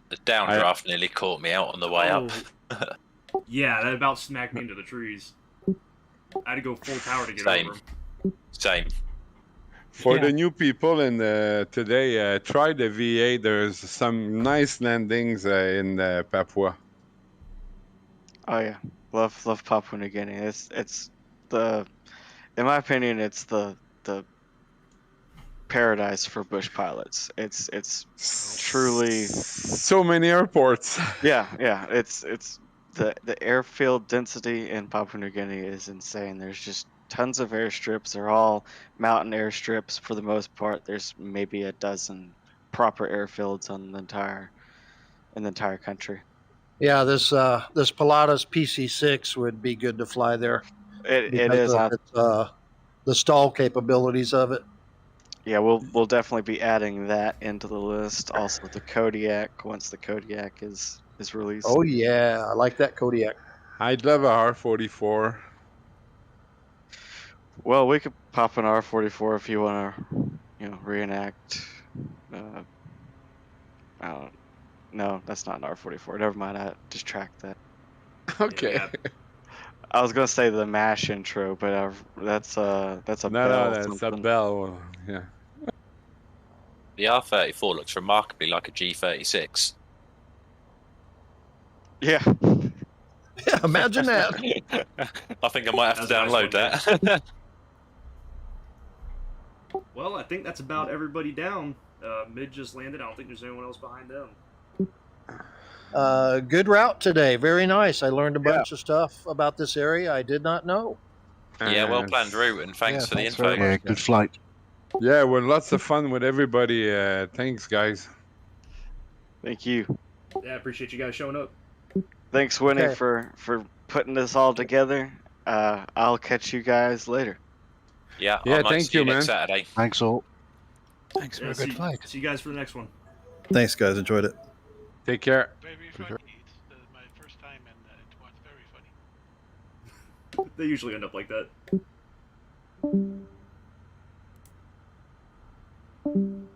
The downdraft nearly caught me out on the way up. Yeah, that about smacked me into the trees. I had to go full power to get Same. over 'em. Same. For the new people in today, try the VA. There's some nice landings in Papua. Oh yeah. Love Papua New Guinea. It's the, in my opinion, it's the paradise for bush pilots. It's truly so many airports. Yeah. It's the airfield density in Papua New Guinea is insane. There's just tons of airstrips. They're all mountain airstrips for the most part. There's maybe a dozen proper airfields on the entire country. Yeah, this Pilatus PC6 would be good to fly there. It is. Of its, the stall capabilities of it. Yeah, we'll definitely be adding that into the list. Also, the Kodiak once the Kodiak is released. Oh yeah, I like that Kodiak. I'd love a R44. Well, we could pop an R44 if you want to, reenact. No, that's not an R44. Never mind. I just tracked that. Okay. Yeah, I was gonna say the MASH intro, but that's a No, bell. that's a something. bell. Yeah. The R34 looks remarkably like a G36. Yeah. Yeah, imagine that. I think I might have to That's a nice download that. Well, I think that's about everybody down. Mid just landed. I don't think there's anyone else behind them. Good route today. Very nice. I learned a bunch of stuff about this area I did not know. Yeah, well planned route, and thanks for the info. Yeah, good flight. Yeah, well, lots of fun with everybody. Thanks, guys. Thank you. Yeah, I appreciate you guys showing up. Thanks, Winnie, Okay. for putting this all together. I'll catch you guys later. Yeah, Yeah, I might thank see you you, next man. Saturday. Thanks all. Thanks for Yeah, a good flight. See you guys for the next one. Thanks, guys. Enjoyed it. Take care. Very funny. It's my first time, and it was very funny. They usually end up like that.